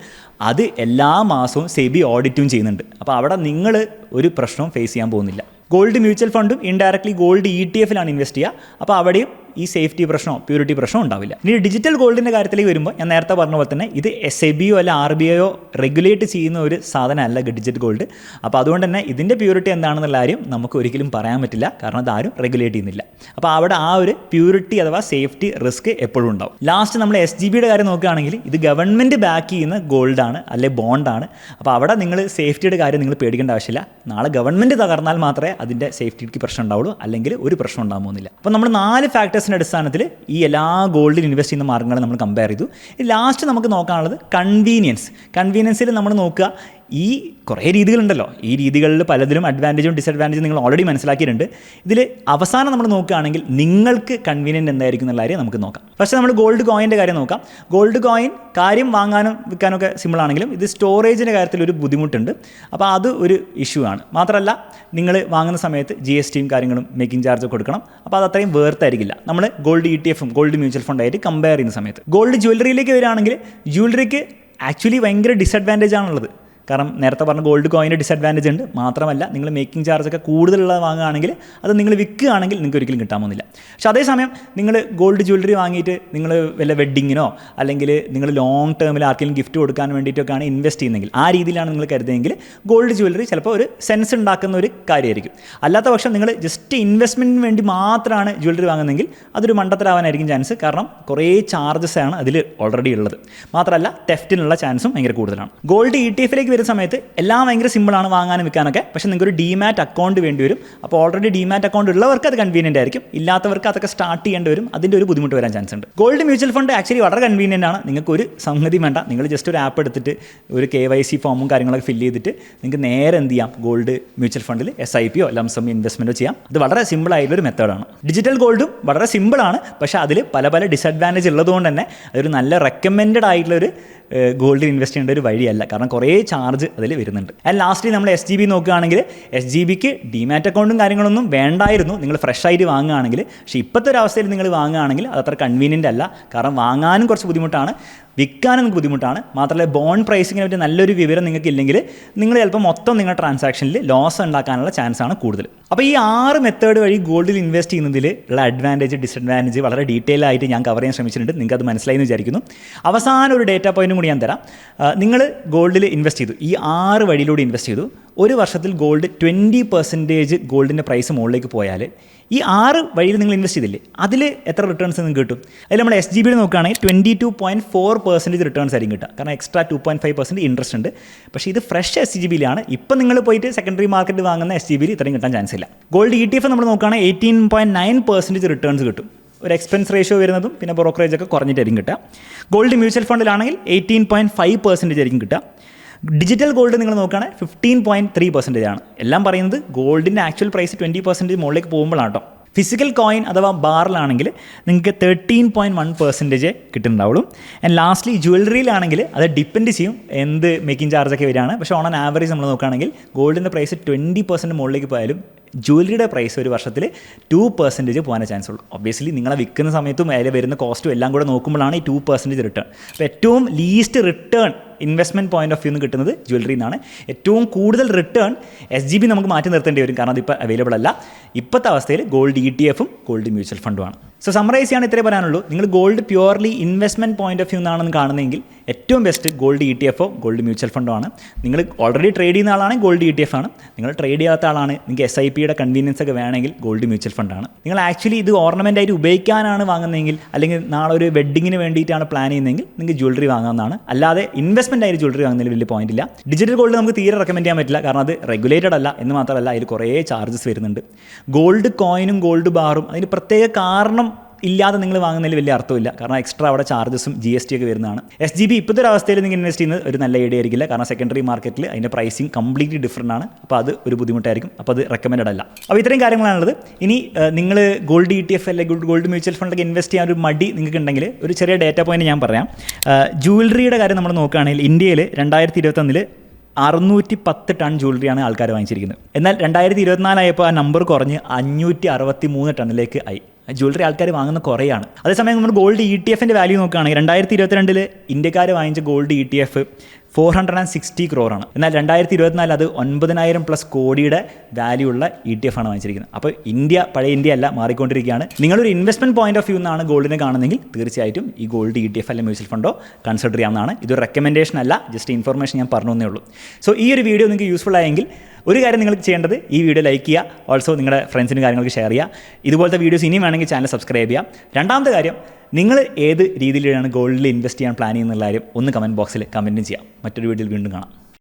അത് എല്ലാ മാസവും സെബി ഓഡിറ്റും ചെയ്യുന്നുണ്ട്. അപ്പോൾ അവിടെ നിങ്ങൾ ഒരു പ്രശ്നവും ഫേസ് ചെയ്യാൻ പോകുന്നില്ല. ഗോൾഡ് മ്യൂച്വൽ ഫണ്ടും ഇൻഡയറക്ട്ലി ഗോൾഡ് ETF ഇൻവെസ്റ്റ് ചെയ്യുക. അപ്പോൾ അവിടെയും ഈ സേഫ്റ്റി പ്രശ്നമോ പ്യൂരിറ്റി പ്രശ്നമോ ഉണ്ടാവില്ല. ഇനി ഡിജിറ്റൽ ഗോൾഡിൻ്റെ കാര്യത്തിലേക്ക് വരുമ്പോൾ ഞാൻ നേരത്തെ പറഞ്ഞ പോലെ തന്നെ ഇത് SEBIയോ അല്ല RBIയോ റെഗുലേറ്റ് ചെയ്യുന്ന ഒരു സാധനമല്ല ഡിജിറ്റൽ ഗോൾഡ്. അപ്പോൾ അതുകൊണ്ട് തന്നെ ഇതിൻ്റെ പ്യൂരിറ്റി എന്താണെന്നുള്ള കാര്യം നമുക്ക് ഒരിക്കലും പറയാൻ പറ്റില്ല, കാരണം അതാരും റെഗുലേറ്റ് ചെയ്യുന്നില്ല. അപ്പോൾ അവിടെ ആ ഒരു പ്യൂരിറ്റി അഥവാ സേഫ്റ്റി റിസ്ക് എപ്പോഴും ഉണ്ടാവും. ലാസ്റ്റ് നമ്മൾ SGBയുടെ കാര്യം നോക്കുകയാണെങ്കിൽ ഇത് ഗവൺമെൻറ് ബാക്ക് ചെയ്യുന്ന ഗോൾഡാണ് അല്ലെ ബോണ്ടാണ്. അപ്പോൾ അവിടെ നിങ്ങൾ സേഫ്റ്റിയുടെ കാര്യം നിങ്ങൾ പേടിക്കേണ്ട ആവശ്യമില്ല. നാളെ ഗവൺമെൻറ് തകർന്നാൽ മാത്രമേ അതിൻ്റെ സേഫ്റ്റിക്ക് പ്രശ്നം ഉണ്ടാവുള്ളൂ, അല്ലെങ്കിൽ ഒരു പ്രശ്നം ഉണ്ടാകാൻ പോകുന്നില്ല. അപ്പോൾ നമ്മൾ 4 ഫാക്ടേഴ്സിൻ്റെ അടിസ്ഥാനത്തിൽ ഈ എല്ലാ ഗോൾഡിൽ ഇൻവെസ്റ്റ് ചെയ്യുന്ന മാർഗ്ഗങ്ങൾ നമ്മൾ കമ്പയർ ചെയ്തു. ലാസ്റ്റ് നമുക്ക് നോക്കാനുള്ളത് കൺവീനിയൻസിൽ നമ്മൾ നോക്കുക. ഈ കുറേ രീതികളുണ്ടല്ലോ, ഈ രീതികളിൽ പലതിലും അഡ്വാൻറ്റേജും ഡിസഡ്വാൻറ്റേജും നിങ്ങൾ ഓൾറെഡി മനസ്സിലാക്കിയിട്ടുണ്ട്. ഇതിൽ അവസാനം നമ്മൾ നോക്കുകയാണെങ്കിൽ നിങ്ങൾക്ക് കൺവീനിയൻറ്റ് എന്തായിരിക്കും എന്നുള്ള കാര്യം നമുക്ക് നോക്കാം. പക്ഷേ നമ്മൾ ഗോൾഡ് കോയിൻ്റെ കാര്യം നോക്കാം. ഗോൾഡ് കോയിൻ കാര്യം വാങ്ങാനും വിൽക്കാനൊക്കെ സിമ്പിളാണെങ്കിലും ഇത് സ്റ്റോറേജിൻ്റെ കാര്യത്തിൽ ഒരു ബുദ്ധിമുട്ടുണ്ട്. അപ്പോൾ അത് ഒരു ഇഷ്യൂ ആണ്. മാത്രമല്ല നിങ്ങൾ വാങ്ങുന്ന സമയത്ത് GSTയും കാര്യങ്ങളും മേക്കിംഗ് ചാർജ് കൊടുക്കണം. അപ്പോൾ അത് അത്രയും വേർത്തായിരിക്കില്ല നമ്മൾ ഗോൾഡ് ETFും ഗോൾഡ് മ്യൂച്വൽ ഫണ്ടായിട്ട് കമ്പയർ ചെയ്യുന്ന സമയത്ത്. ഗോൾഡ് ജ്വല്ലറിയിലേക്ക് വരികയാണെങ്കിൽ ജ്വല്ലറിക്ക് ആക്ച്വലി ഭയങ്കര ഡിസഡ്വാൻറ്റേജ് ആണുള്ളത്. കാരണം നേരത്തെ പറഞ്ഞ ഗോൾഡ് കോയിൻ്റെ ഡിസഡ്വാൻറ്റേജ് ഉണ്ട്. മാത്രമല്ല നിങ്ങൾ മേക്കിംഗ് ചാർജൊക്കെ കൂടുതലുള്ളത് വാങ്ങുകയാണെങ്കിൽ അത് നിങ്ങൾ വിൽക്കുകയാണെങ്കിൽ നിങ്ങൾക്ക് ഒരിക്കലും കിട്ടാൻ പോകുന്നില്ല. പക്ഷേ അതേസമയം നിങ്ങൾ ഗോൾഡ് ജ്വല്ലറി വാങ്ങിയിട്ട് നിങ്ങൾ വല്ല വെഡ്ഡിങ്ങിനോ അല്ലെങ്കിൽ നിങ്ങൾ ലോങ് ടേമിൽ ആർക്കെങ്കിലും ഗിഫ്റ്റ് കൊടുക്കാൻ വേണ്ടിയിട്ടൊക്കെയാണ് ഇൻവെസ്റ്റ് ചെയ്യുന്നതെങ്കിൽ, ആ രീതിയിലാണ് നിങ്ങൾ കരുതുന്നതെങ്കിൽ ഗോൾഡ് ജ്വല്ലറി ചിലപ്പോൾ ഒരു സെൻസ് ഉണ്ടാക്കുന്ന ഒരു കാര്യമായിരിക്കും. അല്ലാത്ത പക്ഷം നിങ്ങൾ ജസ്റ്റ് ഇൻവെസ്റ്റ്മെൻറ്റിന് വേണ്ടി മാത്രമാണ് ജ്വല്ലറി വാങ്ങുന്നതെങ്കിൽ അതൊരു മണ്ടത്തരാവാനായിരിക്കും ചാൻസ്. കാരണം കുറേ ചാർജസ് ആണ് അതിൽ ഓൾറെഡി ഉള്ളത്. മാത്രമല്ല തെഫ്റ്റിനുള്ള ചാൻസും ഭയങ്കര കൂടുതലാണ്. ഗോൾഡ് ETF വരുന്ന സമയത്ത് എല്ലാം ഭയങ്കര സിമ്പിളാണ് വാങ്ങാനും വിൽക്കാനൊക്കെ. പക്ഷേ നിങ്ങൾക്ക് ഒരു ഡിമാറ്റ് അക്കൗണ്ട് വേണ്ടി വരും. അപ്പോൾ ഓൾറെഡി ഡിമാറ്റ് അക്കൗണ്ട് ഉള്ളവർക്ക് അത് കൺവീനിയൻ്റ് ആയിരിക്കും, ഇല്ലാത്തവർക്ക് അതൊക്കെ സ്റ്റാർട്ട് ചെയ്യേണ്ടി വരും. അതിൻ്റെ ഒരു ബുദ്ധിമുട്ട് വരാൻ ചാൻസ് ഉണ്ട്. ഗോൾഡ് മ്യൂച്വൽ ഫണ്ട് ആക്ച്വലി വളരെ കൺവീനിയൻ്റ് ആണ്. നിങ്ങൾക്ക് ഒരു സംഗതി വേണ്ട, നിങ്ങൾ ജസ്റ്റ് ഒരു ആപ്പ് എടുത്തിട്ട് ഒരു KYC ഫോമും കാര്യങ്ങളൊക്കെ ഫില്ല് ചെയ്തിട്ട് നിങ്ങൾക്ക് നേരെ എന്ത് ചെയ്യാം, ഗോൾഡ് മ്യൂച്വൽ ഫണ്ടിൽ SIPയോ ലംസം ഇൻവെസ്റ്റ്മെൻറ്റോ ചെയ്യാം. അത് വളരെ സിമ്പിളായിട്ടുള്ളൊരു മെത്തേഡാണ്. ഡിജിറ്റൽ ഗോൾഡും വളരെ സിമ്പിളാണ്, പക്ഷേ അതിൽ പല ഡിസഡ്വാൻറ്റേജ് ഉള്ളതുകൊണ്ട് തന്നെ അതൊരു നല്ല റെക്കമെൻഡഡ് ആയിട്ടുള്ളൊരു ഗോൾഡിൽ ഇൻവെസ്റ്റ് ചെയ്യേണ്ട ഒരു വഴിയല്ല, കാരണം കുറേ ചാർജ് അതിൽ വരുന്നുണ്ട്. ആൻഡ് ലാസ്റ്റ്ലി നമ്മൾ SGB നോക്കുകയാണെങ്കിൽ SGBക്ക് ഡിമാറ്റ് അക്കൗണ്ടും കാര്യങ്ങളൊന്നും വേണ്ടായിരുന്നു നിങ്ങൾ ഫ്രഷ് ആയിട്ട് വാങ്ങുകയാണെങ്കിൽ. പക്ഷേ ഇപ്പോഴത്തെ ഒരു അവസ്ഥയിൽ നിങ്ങൾ വാങ്ങുകയാണെങ്കിൽ അത് അത്ര കൺവീനിയൻ്റ് അല്ല, കാരണം വാങ്ങാനും കുറച്ച് ബുദ്ധിമുട്ടാണ്, വിൽക്കാനും നിങ്ങൾക്ക് ബുദ്ധിമുട്ടാണ്. മാത്രമല്ല ബോണ്ട് പ്രൈസിങ്ങിനെ പറ്റി നല്ലൊരു വിവരം നിങ്ങൾക്ക് ഇല്ലെങ്കിൽ നിങ്ങൾ ചിലപ്പോൾ മൊത്തം നിങ്ങളുടെ ട്രാൻസാക്ഷനിൽ ലോസ് ഉണ്ടാക്കാനുള്ള ചാൻസ് ആണ് കൂടുതൽ. അപ്പോൾ ഈ 6 മെത്തേഡ് വഴി ഗോൾഡിൽ ഇൻവെസ്റ്റ് ചെയ്യുന്നതിൽ ഉള്ള അഡ്വാൻറ്റേജ് ഡിസഡ്വാൻറ്റേജ് വളരെ ഡീറ്റെയിൽ ആയിട്ട് ഞാൻ കവർ ചെയ്യാൻ ശ്രമിച്ചിട്ടുണ്ട്. നിങ്ങൾക്ക് അത് മനസ്സിലായി എന്ന് വിചാരിക്കുന്നു. അവസാനം ഒരു ഡേറ്റ പോയിന്റും കൂടി ഞാൻ തരാം. നിങ്ങൾ ഗോൾഡിൽ ഇൻവെസ്റ്റ് ചെയ്തു, ഈ 6 വഴിയിലൂടെ ഇൻവെസ്റ്റ് ചെയ്തു. ഒരു വർഷത്തിൽ ഗോൾഡ് 20% ഗോൾഡിൻ്റെ പ്രൈസ് മുകളിലേക്ക് പോയാൽ ഈ 6 വഴിയിൽ നിങ്ങൾ ഇൻവെസ്റ്റ് ചെയ്തില്ലേ, അതിൽ എത്ര റിട്ടേൺസ് നിങ്ങൾക്ക് കിട്ടും? അതിൽ നമ്മൾ SGBയിൽ നോക്കുകയാണെങ്കിൽ 22.4% റിട്ടേൺസ് ആയിരിക്കും കിട്ടുക. കാരണം എക്സ്ട്രാ 2.5% ഇൻട്രസ്റ്റ് ഉണ്ട്. പക്ഷേ ഇത് ഫ്രഷ് SGBയിലാണ്. ഇപ്പം നിങ്ങൾ പോയിട്ട് സെക്കൻഡറി മാർക്കറ്റ് വാങ്ങുന്ന SGBയിൽ ഇത്രയും കിട്ടാൻ ചാൻസ് ഇല്ല. ഗോൾഡ് ETF നമ്മൾ നോക്കുകയാണെങ്കിൽ 18.9% റിട്ടേൺസ് കിട്ടും. ഒരു എക്സ്പെൻസ് റേഷ്യോ വരുന്നതും പിന്നെ ബ്രോക്കറേജ് ഒക്കെ കുറഞ്ഞിട്ടായിരിക്കും കിട്ടുക. ഗോൾഡ് മ്യൂച്വൽ ഫണ്ടിലാണെങ്കിൽ 18.5% ആയിരിക്കും കിട്ടുക. ഡിജിറ്റൽ ഗോൾഡ് നിങ്ങൾ നോക്കുകയാണെങ്കിൽ 15.3% ആണ്. എല്ലാം പറയുന്നത് ഗോൾഡിൻ്റെ ആക്ച്വൽ പ്രൈസ് 20% മുകളിലേക്ക് പോകുമ്പോഴാണ് കേട്ടോ. ഫിസിക്കൽ കോയിൻ അഥവാ ബാറിലാണെങ്കിൽ നിങ്ങൾക്ക് 13.1% കിട്ടുന്നുണ്ടാവുള്ളൂ. ആൻഡ് ലാസ്റ്റ്ലി ജ്വല്ലറിയിലാണെങ്കിൽ അത് ഡിപ്പെൻഡ് ചെയ്യും എന്ത് മേക്കിംഗ് ചാർജൊക്കെ വരികയാണ്. പക്ഷേ ഓൺ ആൻ ആവറേജ് നമ്മൾ നോക്കുകയാണെങ്കിൽ ഗോൾഡിൻ്റെ പ്രൈസ് 20% മുകളിലേക്ക് പോയാലും ജ്വല്ലറിയുടെ പ്രൈസ് ഒരു വർഷത്തിൽ 2% പോകാനേ ചാൻസ് ഉള്ളൂ. ഒബ്വിയസ്ലി നിങ്ങളെ വിൽക്കുന്ന സമയത്തും അതിൽ വരുന്ന കോസ്റ്റും എല്ലാം കൂടെ നോക്കുമ്പോഴാണ് ഈ 2% റിട്ടേൺ. അപ്പോൾ ഏറ്റവും least return investment point of view നിന്ന് കിട്ടുന്നത് ജ്വല്ലറിയിൽ നിന്നാണ്. ഏറ്റവും കൂടുതൽ റിട്ടേൺ SGB നമുക്ക് മാറ്റി നിർത്തേണ്ടി വരും, കാരണം അതിപ്പോൾ അവൈലബിൾ അല്ല. ഇപ്പോഴത്തെ അവസ്ഥയിൽ ഗോൾഡ് ETFും ഗോൾഡ് മ്യൂച്വൽ ഫണ്ടുമാണ്. സോ സമ്മറൈസ് ചെയ്യാൻ ഇത്രേ പറയാനുള്ളൂ. നിങ്ങൾ gold purely investment point of view എന്നാണെന്ന് കാണുന്നതെങ്കിൽ ഏറ്റവും best gold ETF gold mutual ഫണ്ടോ ആണ്. നിങ്ങൾ ഓൾറെഡി ട്രേഡ് ചെയ്യുന്ന ആളാണെങ്കിൽ ഗോൾഡ് ETF ആണ്. നിങ്ങൾ ട്രേഡ് ചെയ്യാത്ത ആളാണ്, നിങ്ങൾക്ക് SIPയുടെ കൺവീനിയൻസ് ഒക്കെ വേണമെങ്കിൽ ഗോൾഡ് മ്യൂച്വൽ ഫണ്ടാണ്. നിങ്ങൾ ആക്ച്വലി ഇത് ഓർണമെൻ്റ് ആയിട്ട് ഉപയോഗിക്കാനാണ് വാങ്ങുന്നതെങ്കിൽ, അല്ലെങ്കിൽ നാളെ ഒരു വെഡ്ഡിങ്ങിന് വേണ്ടിയിട്ടാണ് പ്ലാൻ ചെയ്യുന്നതെങ്കിൽ നിങ്ങൾക്ക് ജ്വല്ലറി വാങ്ങാവുന്നതാണ്. അല്ലാതെ ഇൻവെസ്റ്റ്മെൻറ്റ് ആയിട്ട് ജ്വല്ലറി വാങ്ങുന്നതിൽ വലിയ പോയിന്റ് ഇല്ല. ഡിജിറ്റൽ ഗോൾഡ് നമുക്ക് തീരെ റെക്കമെൻഡ് ചെയ്യാൻ പറ്റില്ല, കാരണം അത് റെഗുലേറ്റഡ് അല്ല എന്ന് മാത്രമല്ല അതിൽ കുറേ ചാർജസ് വരുന്നുണ്ട്. ഗോൾഡ് കോയിനും ഗോൾഡ് ബാറും അതിന് പ്രത്യേക കാരണം ഇല്ലാതെ നിങ്ങൾ വാങ്ങുന്നതിൽ വലിയ അർത്ഥമില്ല. കാരണം എക്സ്ട്രാ അവിടെ ചാർജസും GST ഒക്കെ വരുന്നതാണ്. SGB ഇപ്പോഴത്തെ ഒരു അവസ്ഥയിൽ നിങ്ങൾ ഇൻവെസ്റ്റ് ചെയ്യുന്നത് ഒരു നല്ല ഐഡിയ ആയിരിക്കില്ല. കാരണം സെക്കൻഡറി മാർക്കറ്റിൽ അതിൻ്റെ പ്രൈസിങ് കംപ്ലീറ്റ്ലി ഡിഫറൻ്റ് ആണ്. അപ്പോൾ അത് ഒരു ബുദ്ധിമുട്ടായിരിക്കും. അപ്പോൾ അത് റെക്കമെൻഡ് അല്ല. അപ്പോൾ ഇത്രയും കാര്യങ്ങളാണുള്ളത്. ഇനി നിങ്ങൾ ഗോൾഡ് ETF അല്ലെങ്കിൽ ഗോൾഡ് മ്യൂച്വൽ ഫണ്ടൊക്കെ ഇൻവെസ്റ്റ് ചെയ്യാൻ ഒരു മടി നിങ്ങൾക്ക് ഉണ്ടെങ്കിൽ ഒരു ചെറിയ ഡേറ്റ പോയിന്റ് ഞാൻ പറയാം. ജുവലറിയുടെ കാര്യം നമ്മൾ നോക്കുകയാണെങ്കിൽ ഇന്ത്യയിൽ 2021 610 ടൺ ജ്വല്ലറിയാണ് ആൾക്കാർ വാങ്ങിച്ചിരിക്കുന്നത്. എന്നാൽ 2024 ആയപ്പോൾ ആ നമ്പർ കുറഞ്ഞ് 563 ടണ്ണിലേക്ക് ആയി. ജ്വല്ലറി ആൾക്കാർ വാങ്ങുന്ന കുറയാണ്. അതേസമയം നമ്മൾ ഗോൾഡ് ETF വാല്യൂ നോക്കുകയാണെങ്കിൽ 2022 ഇന്ത്യക്കാർ വാങ്ങിച്ച ഗോൾഡ് ETF 460 crore. എന്നാൽ 2024 അത് 9,000+ കോടിയുടെ വാല്യൂ ഉള്ള ETF ആണ് വാങ്ങിച്ചിരിക്കുന്നത്. അപ്പോൾ ഇന്ത്യ പഴയ ഇന്ത്യ അല്ല, മാറിക്കൊണ്ടിരിക്കുകയാണ്. നിങ്ങളൊരു ഇൻവെസ്റ്റ്മെൻറ്റ് പോയിന്റ് ഓഫ് വ്യൂ എന്നാണ് ഗോൾഡിനെ കാണുന്നതെങ്കിൽ തീർച്ചയായിട്ടും ഈ ഗോൾഡ് ETF അല്ലെങ്കിൽ മ്യൂച്വൽ ഫണ്ടോ കൺസിഡർ ചെയ്യാവുന്നതാണ്. ഇതൊരു റെക്കമെൻഡേഷൻ അല്ല, ജസ്റ്റ് ഇൻഫർമേഷൻ ഞാൻ പറഞ്ഞു എന്നേ ഉള്ളൂ. സോ ഈ ഒരു വീഡിയോ നിങ്ങൾക്ക് യൂസ്ഫുൾ ആയെങ്കിൽ ഒരു കാര്യം നിങ്ങൾക്ക് ചെയ്യേണ്ടത് ഈ വീഡിയോ ലൈക്ക് ചെയ്യുക, ഓൾസോ നിങ്ങളുടെ ഫ്രണ്ട്സിന് കാര്യങ്ങൾക്ക് ഷെയർ ചെയ്യുക. ഇതുപോലത്തെ വീഡിയോസ് ഇനിയും വേണമെങ്കിൽ ചാനൽ സബ്സ്ക്രൈബ് ചെയ്യുക. രണ്ടാമത്തെ കാര്യം, നിങ്ങൾ ഏത് രീതിയിലാണ് ഗോൾഡിൽ ഇൻവെസ്റ്റ് ചെയ്യാൻ പ്ലാൻ ചെയ്യുന്നുള്ള കാര്യം ഒന്ന് കമൻറ്റ് ബോക്സിൽ കമൻറ്റും ചെയ്യാം. മറ്റൊരു വീഡിയോയിൽ വീണ്ടും കാണാം.